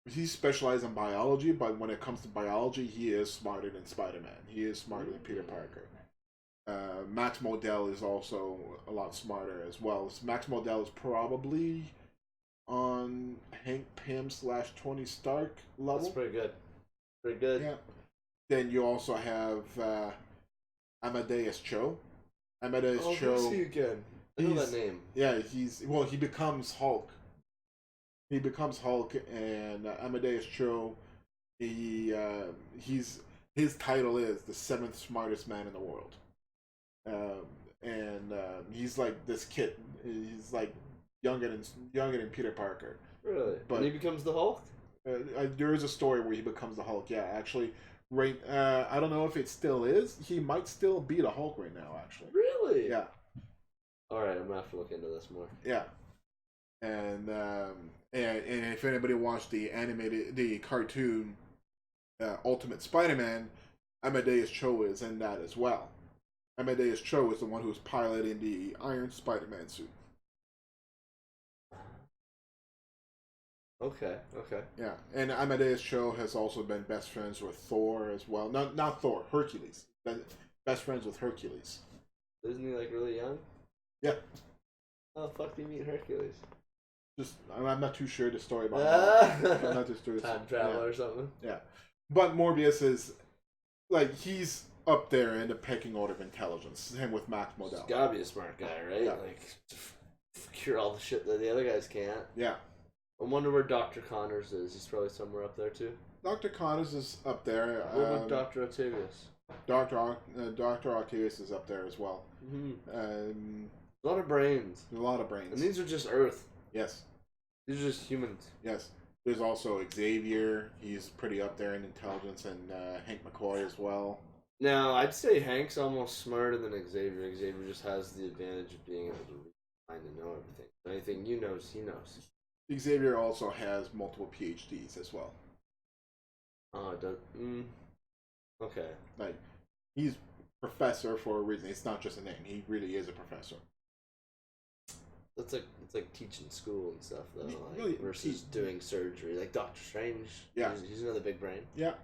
B: he specializes in biology, but when it comes to biology, he is smarter than Spider-Man. He is smarter than Peter Parker. Max Modell is also a lot smarter as well. Max Modell is probably on Hank Pym / Tony Stark level.
A: That's pretty good. Pretty good.
B: Yeah. Then you also have Amadeus Cho. Amadeus Cho.
A: Who's he again? I know that name.
B: Yeah, he becomes Hulk. He becomes Hulk, and Amadeus Cho, he's his title is the seventh smartest man in the world, and he's like this kid. He's like younger than Peter Parker.
A: Really?
B: But
A: and he becomes the Hulk.
B: There is a story where he becomes the Hulk. Yeah, actually, right. I don't know if it still is. He might still be the Hulk right now. Actually.
A: Really?
B: Yeah.
A: All right, I'm gonna have to look into this more.
B: Yeah. And if anybody watched the cartoon Ultimate Spider-Man, Amadeus Cho is in that as well. Amadeus Cho is the one who's piloting the Iron Spider-Man suit.
A: Okay.
B: Yeah, and Amadeus Cho has also been best friends with Thor as well. Not Thor, Hercules. Best friends with Hercules.
A: Isn't he like really young?
B: Yeah.
A: How the fuck do you meet Hercules?
B: I'm not too sure the story about that. I'm not too sure.
A: Time travel or something.
B: Yeah, but Morbius is like he's up there in the pecking order of intelligence. Him with Max Modell.
A: He's gotta be a smart guy, right?
B: Yeah.
A: Like cure all the shit that the other guys can't.
B: Yeah.
A: I wonder where Dr. Connors is. He's probably somewhere up there too.
B: Dr. Connors is up there.
A: What about Dr. Octavius?
B: Dr. Octavius is up there as well.
A: Mm-hmm. A lot of brains.
B: A lot of brains.
A: And these are just Earth.
B: Yes.
A: These are just humans.
B: Yes. There's also Xavier. He's pretty up there in intelligence, and Hank McCoy as well.
A: Now, I'd say Hank's almost smarter than Xavier. Xavier just has the advantage of being able to kind of know everything. Anything he knows.
B: Xavier also has multiple PhDs as well.
A: Oh, it does. Okay.
B: Like, he's professor for a reason. It's not just a name. He really is a professor.
A: It's like teaching school and stuff though, like,
B: really,
A: versus doing surgery. Like Doctor Strange.
B: Yeah.
A: He's another big brain.
B: Yeah.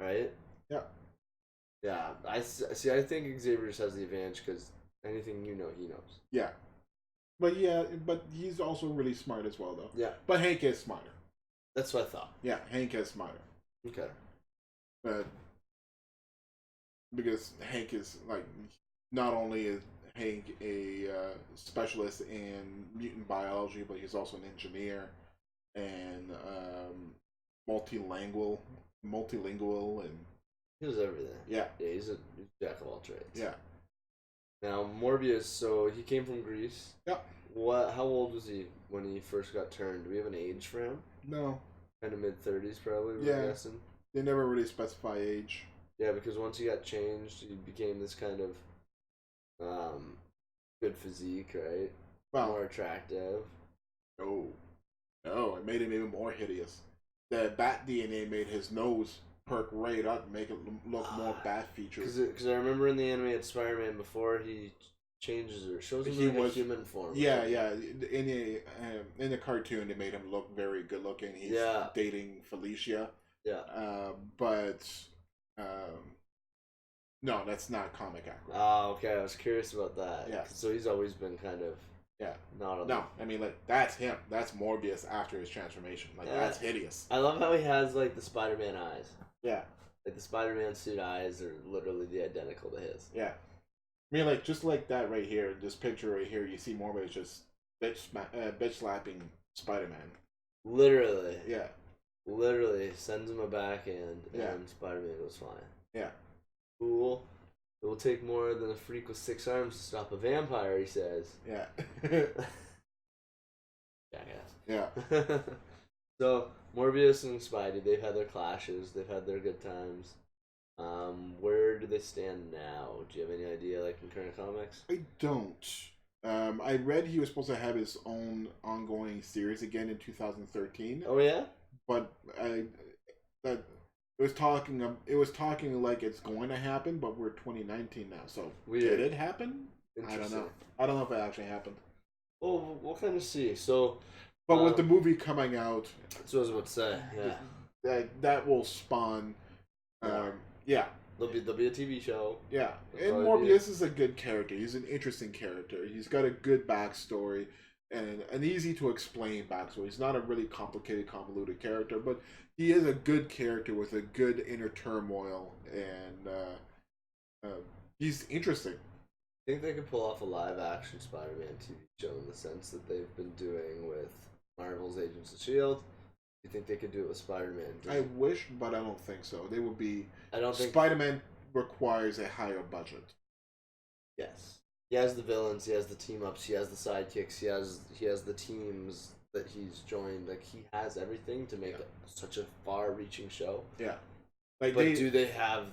A: Right.
B: Yeah.
A: Yeah. I see. I think Xavier just has the advantage because anything he knows.
B: Yeah. But he's also really smart as well, though.
A: Yeah.
B: But Hank is smarter.
A: That's what I thought.
B: Yeah, Hank is smarter.
A: Okay.
B: But because Hank is like, not only is Hank a specialist in mutant biology, but he's also an engineer and multilingual, and
A: he does everything.
B: Yeah.
A: Yeah, he's a jack of all trades.
B: Yeah.
A: Now Morbius, so he came from Greece.
B: Yeah.
A: How old was he when he first got turned? Do we have an age for him?
B: No.
A: Kind of mid-30s, probably.
B: Yeah.
A: We're guessing.
B: They never really specify age.
A: Yeah, because once he got changed, he became this kind of good physique, right?
B: Well,
A: more attractive.
B: No, it made him even more hideous. The bat DNA made his nose perk right up, and make it look more bat features.
A: Because I remember in the animated Spider-Man before he changes or shows him
B: He
A: like
B: was
A: a human form.
B: Yeah. In the cartoon, they made him look very good looking. He's dating Felicia.
A: Yeah.
B: No, that's not comic accurate.
A: Oh, okay. I was curious about that.
B: Yeah.
A: So he's always been kind of
B: No, I mean, like, that's him. That's Morbius after his transformation. Like, that's hideous.
A: I love how he has like the Spider-Man eyes.
B: Yeah.
A: Like the Spider-Man suit eyes are literally the identical to his.
B: Yeah. I mean, like, just like that right here, this picture right here, you see Morbius just bitch slapping Spider-Man.
A: Literally.
B: Yeah.
A: Literally sends him a backhand,
B: Yeah.
A: and Spider-Man goes flying.
B: Yeah.
A: Cool. It will take more than a freak with 6 arms to stop a vampire, he says.
B: Yeah.
A: Jackass.
B: Yeah.
A: So, Morbius and Spidey, they've had their clashes, they've had their good times. Where do they stand now? Do you have any idea, like, in current comics?
B: I don't. I read he was supposed to have his own ongoing series again in 2013.
A: Oh, yeah?
B: But it was talking like it's going to happen, but we're 2019 now. So
A: Weird.
B: did it happen? I don't know. I don't know if it actually happened.
A: Well, we'll kind of see. So,
B: But with the movie coming out,
A: that's what I was about to say. Yeah,
B: that will spawn.
A: More.
B: Yeah,
A: there'll be a TV show.
B: yeah.
A: It'll
B: And
A: probably
B: Morbius is a good character. He's an interesting character. He's got a good backstory and an easy to explain backstory. He's not a really complicated, convoluted character, but he is a good character with a good inner turmoil, and he's interesting.
A: Think they could pull off a live action Spider-Man TV show in the sense that they've been doing with Marvel's Agents of Shield? You think they could do it with Spider-Man?
B: I wish, but I don't think so. They would be.
A: I don't think
B: Spider-Man requires a higher budget.
A: Yes, he has the villains, he has the team ups, he has the sidekicks, he has the teams that he's joined. Like he has everything to make such a far-reaching show.
B: Yeah, like
A: but do they have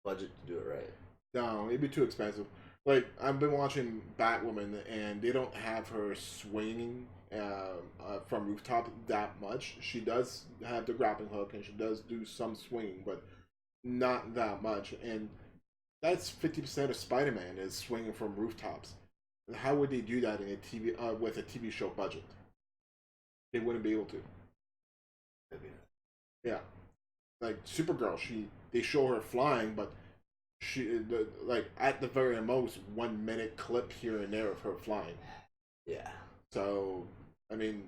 A: budget to do it right?
B: No, it'd be too expensive. Like I've been watching Batwoman, and they don't have her swinging from rooftop that much. She does have the grappling hook, and she does do some swinging, but not that much. And that's 50% of Spider-Man is swinging from rooftops. And how would they do that in a TV with a TV show budget? They wouldn't be able to. Yeah, like Supergirl, they show her flying, but like at the very most 1 minute clip here and there of her flying.
A: Yeah.
B: So I mean,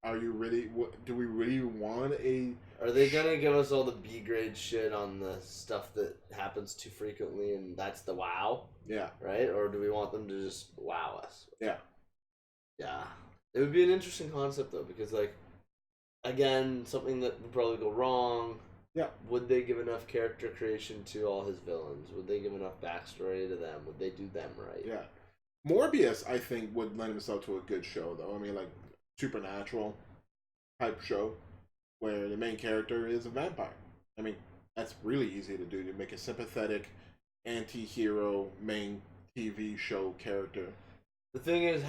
B: are you really? Do we really want a?
A: Are they gonna give us all the B grade shit on the stuff that happens too frequently, and that's the wow?
B: Yeah.
A: Right? Or do we want them to just wow us?
B: Yeah.
A: Yeah. It would be an interesting concept though, because like, again, something that would probably go wrong.
B: Yeah.
A: Would they give enough character creation to all his villains? Would they give enough backstory to them? Would they do them right?
B: Yeah. Morbius, I think, would lend himself to a good show, though. I mean, like, supernatural type show where the main character is a vampire. I mean, that's really easy to do, to make a sympathetic anti-hero main TV show character.
A: The thing is,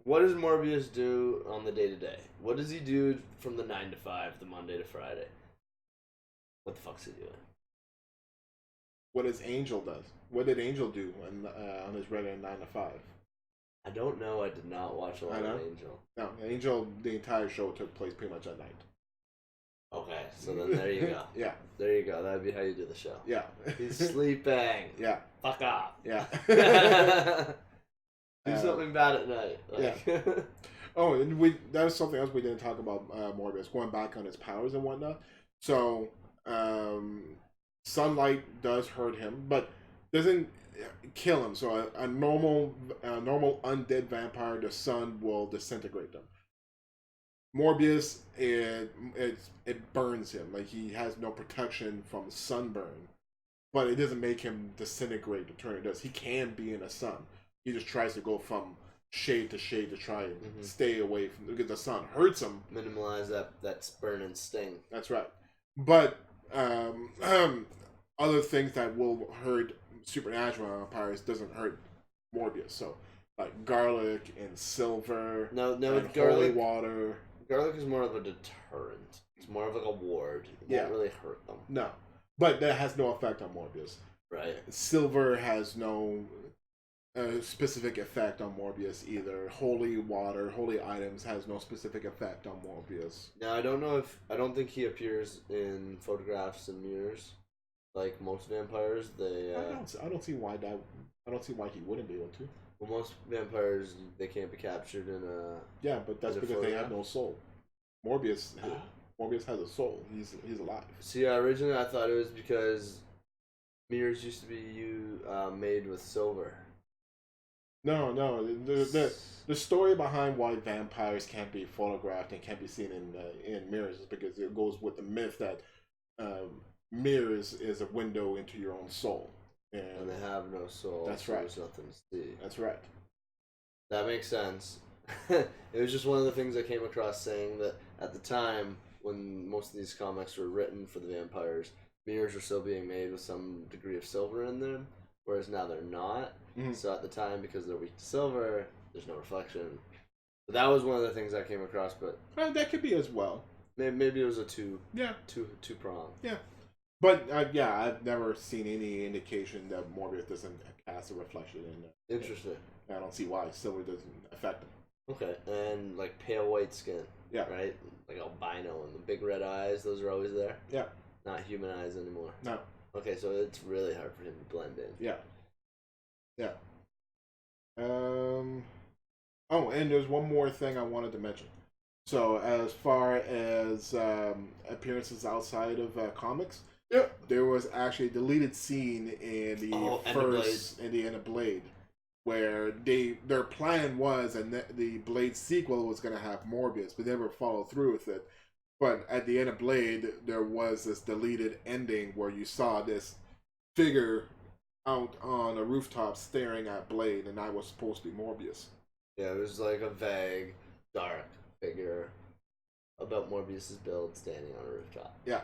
A: what does Morbius do on the day-to-day? What does he do from the 9 to 5, the Monday to Friday? What the fuck's he doing?
B: What does Angel does? What did Angel do on his regular 9 to 5?
A: I don't know. I did not watch a lot of Angel.
B: No, Angel, the entire show took place pretty much at night.
A: Okay, so then there you go.
B: Yeah.
A: There you go. That'd be how you do the show.
B: Yeah.
A: He's sleeping.
B: Yeah.
A: Fuck off.
B: Yeah.
A: Do something bad at night. Like.
B: Yeah. Oh, and that was something else we didn't talk about Morbius, going back on his powers and whatnot. So, sunlight does hurt him, but doesn't kill him. So a normal undead vampire, the sun will disintegrate them. Morbius, it burns him. Like he has no protection from sunburn, but it doesn't make him disintegrate the turn it does. He can be in the sun. He just tries to go from shade to shade to try and stay away from, because the sun hurts him.
A: Minimize that burn and sting.
B: That's right. But other things that will hurt supernatural vampires doesn't hurt Morbius. So like garlic and silver.
A: No,
B: and
A: with garlic,
B: holy water.
A: Garlic is more of a deterrent. It's more of like a ward. It won't really hurt them.
B: No, but that has no effect on Morbius.
A: Right. Silver
B: has no specific effect on Morbius either. Holy water, holy items has no specific effect on Morbius.
A: Now I don't think he appears in photographs and mirrors like most vampires.
B: I don't see why he wouldn't be able to.
A: Well, most vampires, they can't be captured in a.
B: Yeah, but that's because they have no soul. Morbius has a soul. He's alive.
A: See, originally I thought it was because mirrors used to be made with silver.
B: No. The story behind why vampires can't be photographed and can't be seen in mirrors is because it goes with the myth that mirrors is a window into your own soul.
A: And they have no soul.
B: That's
A: so
B: right.
A: There's nothing to see.
B: That's right.
A: That makes sense. It was just one of the things I came across saying that at the time when most of these comics were written for the vampires, mirrors were still being made with some degree of silver in them, whereas now they're not. Mm-hmm. So at the time, because they're weak to silver, there's no reflection. But that was one of the things I came across. But
B: that could be as well.
A: Maybe it was a two
B: prong.
A: Yeah.
B: But yeah, I've never seen any indication that Morbius doesn't cast a reflection in it.
A: Interesting.
B: I don't see why silver doesn't affect him.
A: Okay, and like pale white skin.
B: Yeah.
A: Right? Like albino and the big red eyes, those are always there?
B: Yeah.
A: Not human eyes anymore.
B: No.
A: Okay, so it's really hard for him to blend in.
B: Yeah. Yeah. Oh, and there's one more thing I wanted to mention. So, as far as appearances outside of comics, there was actually a deleted scene in the in the end of Blade, where their plan was, and the Blade sequel was going to have Morbius, but they never followed through with it. But at the end of Blade, there was this deleted ending where you saw this figure out on a rooftop staring at Blade, and that was supposed to be Morbius.
A: Yeah, it was like a vague, dark figure about Morbius's build standing on a rooftop.
B: Yeah.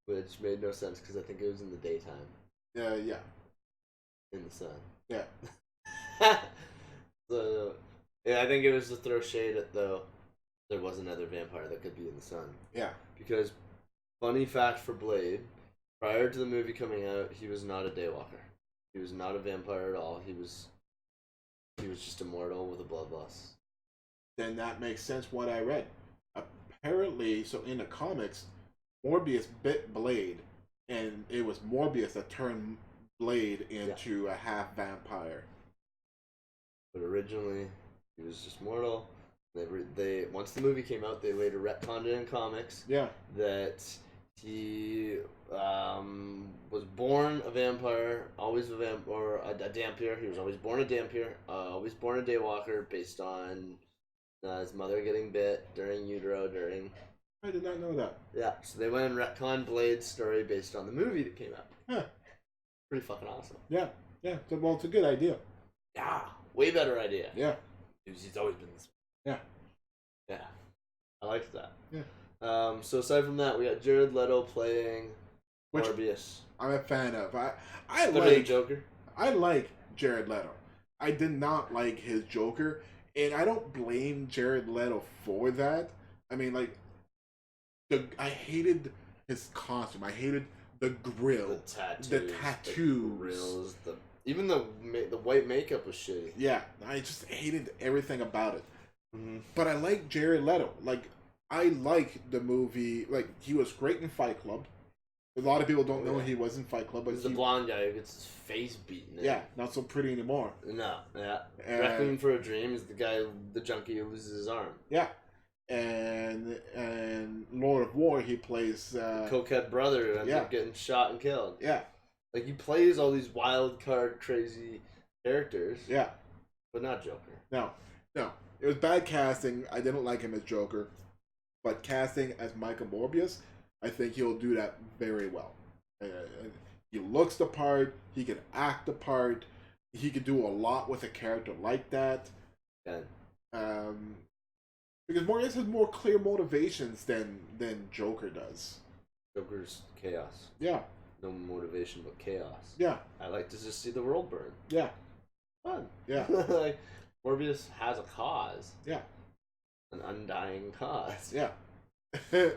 A: Which made no sense because I think it was in the daytime.
B: Yeah.
A: In the sun.
B: Yeah.
A: So, yeah, I think it was to throw shade at, though, there was another vampire that could be in the sun.
B: Yeah.
A: Because, funny fact for Blade, prior to the movie coming out, he was not a daywalker. He was not a vampire at all. He was just immortal with a bloodlust.
B: Then that makes sense what I read. Apparently, so in the comics, Morbius bit Blade, and it was Morbius that turned Blade into a half vampire.
A: But originally, he was just mortal. They once the movie came out, they later retconned it in comics.
B: Yeah.
A: That he was born a vampire, always a Dampier. He was always born a Dampier, always born a Daywalker, based on his mother getting bit during utero during.
B: I did not know that.
A: Yeah, so they went and retconned Blade's story based on the movie that came out.
B: Huh.
A: Pretty fucking awesome.
B: Yeah. Well, it's a good idea.
A: Yeah, way better idea.
B: Yeah.
A: He's always been this
B: way.
A: Yeah. I liked that.
B: Yeah.
A: So aside from that, we got Jared Leto playing Morbius.
B: I'm a fan of. I
A: like Joker.
B: I like Jared Leto. I did not like his Joker, and I don't blame Jared Leto for that. I mean, like, I hated his costume. I hated the grill, the tattoos,
A: the grills, even the white makeup was shitty.
B: Yeah, I just hated everything about it.
A: Mm-hmm.
B: But I like Jared Leto. Like, I like the movie. Like, he was great in Fight Club. A lot of people don't know he was in Fight Club, but
A: he's the blonde guy who gets his face beaten in.
B: Yeah, not so pretty anymore.
A: No, yeah. Requiem for a Dream is the guy, the junkie who loses his arm.
B: Yeah. And Lord of War, he plays
A: cokehead brother who ends up getting shot and killed.
B: Yeah.
A: Like, he plays all these wild card crazy characters.
B: Yeah.
A: But not Joker.
B: No. It was bad casting. I didn't like him as Joker. But casting as Michael Morbius, I think he'll do that very well. He looks the part. He can act the part. He could do a lot with a character like that.
A: Yeah.
B: Because Morbius has more clear motivations than Joker does.
A: Joker's chaos.
B: Yeah.
A: No motivation but chaos.
B: Yeah.
A: I like to just see the world burn.
B: Yeah.
A: Fun.
B: Yeah.
A: Like, Morbius has a cause.
B: Yeah.
A: An undying cause.
B: Yeah. His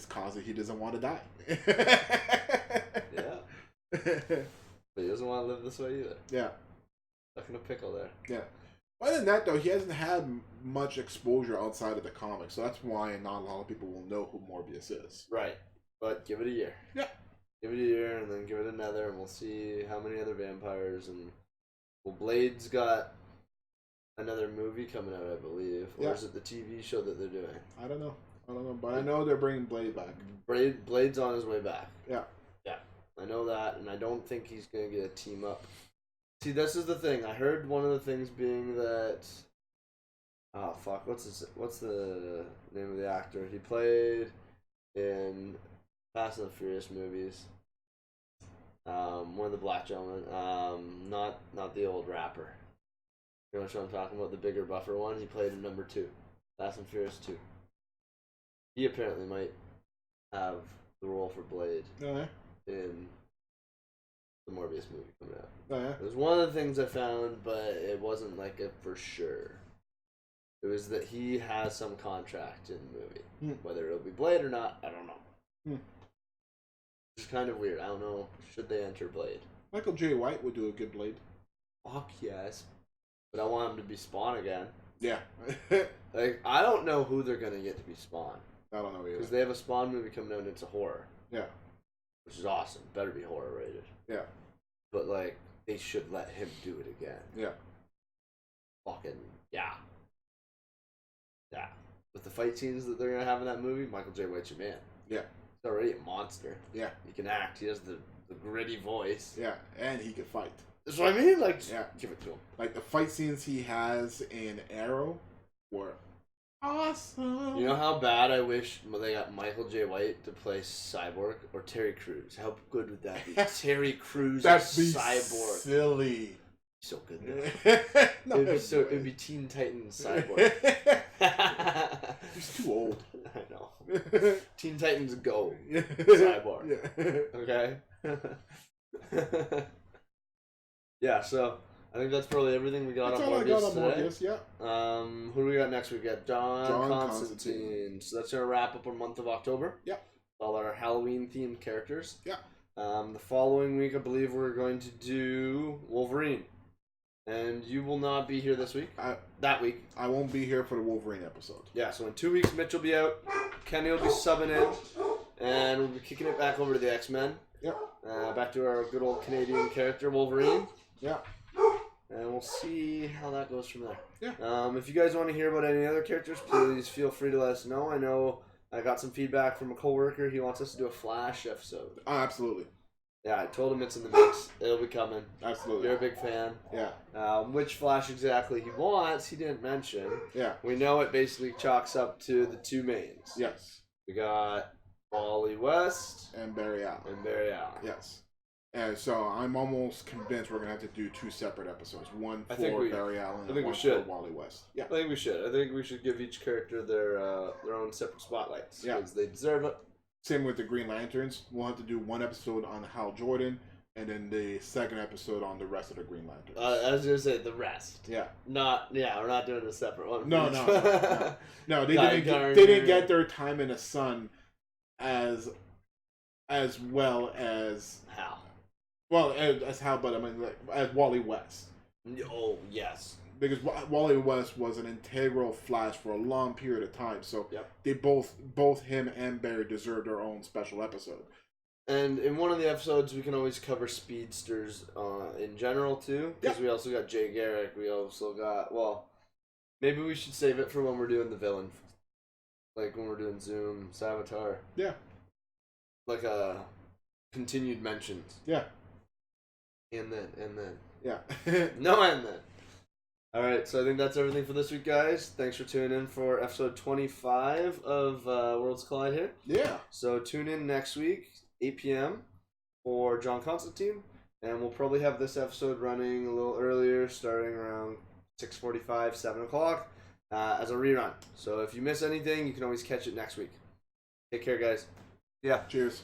B: cause that he doesn't want to die.
A: Yeah. But he doesn't want to live this way either.
B: Yeah.
A: Stuck in a pickle there.
B: Yeah. Other than that, though, he hasn't had much exposure outside of the comics, so that's why not a lot of people will know who Morbius is.
A: Right. But give it a year.
B: Yeah.
A: Give it a year, and then give it another, and we'll see how many other vampires. And well, Blade's got another movie coming out, I believe. Or is it the TV show that they're doing?
B: I don't know, but I know they're bringing Blade back.
A: Blade's on his way back.
B: Yeah.
A: Yeah. I know that, and I don't think he's going to get a team up. See, this is the thing. I heard one of the things being that... Oh, fuck. What's the name of the actor? He played in Fast and the Furious movies. One of the black gentlemen. Not the old rapper. You know what I'm talking about? The bigger, buffer one. He played in number 2. Fast and Furious 2. He apparently might have the role for Blade in the Morbius movie coming out. It was one of the things I found, but it wasn't like a for sure. It was that he has some contract in the movie. Whether it'll be Blade or not, I don't know. which is kind of weird. I don't know. Should they enter Blade?
B: Michael J. White would do a good Blade.
A: Fuck yes. But I want him to be Spawn again.
B: Yeah.
A: Like, I don't know who they're going to get to be Spawn.
B: I don't know either.
A: Because they have a Spawn movie coming out and it's a horror.
B: Yeah.
A: Which is awesome. Better be horror rated.
B: Yeah.
A: But, like, they should let him do it again.
B: Yeah.
A: Fucking, yeah. Yeah. With the fight scenes that they're going to have in that movie, Michael J. White's your man.
B: Yeah.
A: He's already a monster.
B: Yeah.
A: He can act. He has the gritty voice.
B: Yeah. And he can fight.
A: That's what I mean. Like,
B: yeah.
A: Give it to him.
B: Like, the fight scenes he has in Arrow were awesome.
A: You know how bad I wish they got Michael J. White to play Cyborg or Terry Crews? How good would that be? Terry Crews
B: That'd
A: as
B: be
A: Cyborg.
B: Silly.
A: So good.
B: No,
A: it'd be Teen Titans Cyborg.
B: He's too old.
A: I know. Teen Titans Go. Cyborg.
B: Yeah.
A: Okay. Yeah, so I think that's probably everything we got
B: That's
A: on
B: all I got on
A: Morbius today.
B: Morbius, yeah.
A: Who do we got next week? We got John
B: Constantine.
A: Constantine. So that's gonna wrap up our month of October.
B: Yeah.
A: All our Halloween themed characters.
B: Yeah.
A: The following week, I believe we're going to do Wolverine, and you will not be here this week. That week.
B: I won't be here for the Wolverine episode.
A: Yeah. So in 2 weeks, Mitch will be out. Kenny will be subbing in, and we'll be kicking it back over to the X-Men.
B: Yep.
A: Back to our good old Canadian character, Wolverine.
B: Yeah.
A: And we'll see how that goes from there.
B: Yeah.
A: If you guys want to hear about any other characters, please feel free to let us know. I know I got some feedback from a coworker. He wants us to do a Flash episode.
B: Oh, absolutely.
A: Yeah, I told him it's in the mix. It'll be coming.
B: Absolutely.
A: You're a big fan.
B: Yeah.
A: Which Flash exactly he wants, he didn't mention.
B: Yeah.
A: We know it basically chalks up to the two mains.
B: Yes.
A: We got Wally West
B: and Barry Allen.
A: Allen.
B: Yes. And so I'm almost convinced we're gonna have to do 2 separate episodes. One for Barry Allen and one for Wally West. Yeah.
A: I think we should. I think we should give each character their own separate spotlights.
B: Yeah.
A: Because they deserve it.
B: Same with the Green Lanterns. We'll have to do one episode on Hal Jordan and then the second episode on the rest of the Green Lanterns.
A: I was gonna say the rest.
B: Yeah.
A: We're not doing a separate one.
B: No, they didn't get their time in the sun as well as
A: Hal.
B: Well, as Hal, but I mean, like, as Wally West.
A: Oh, yes.
B: Because Wally West was an integral Flash for a long period of time, so they both him and Barry deserve their own special episode.
A: And in one of the episodes, we can always cover speedsters in general, too. Because we also got Jay Garrick. We also got, maybe we should save it for when we're doing the villain. Like when we're doing Zoom, Savitar.
B: Yeah.
A: Like continued mentions.
B: Yeah.
A: And then.
B: Yeah.
A: No, and then. Alright, so I think that's everything for this week, guys. Thanks for tuning in for episode 25 of Worlds Collide here.
B: Yeah.
A: So tune in next week, 8 p.m. for John Constantine. And we'll probably have this episode running a little earlier, starting around 6:45, 7 o'clock, as a rerun. So if you miss anything, you can always catch it next week. Take care, guys.
B: Cheers.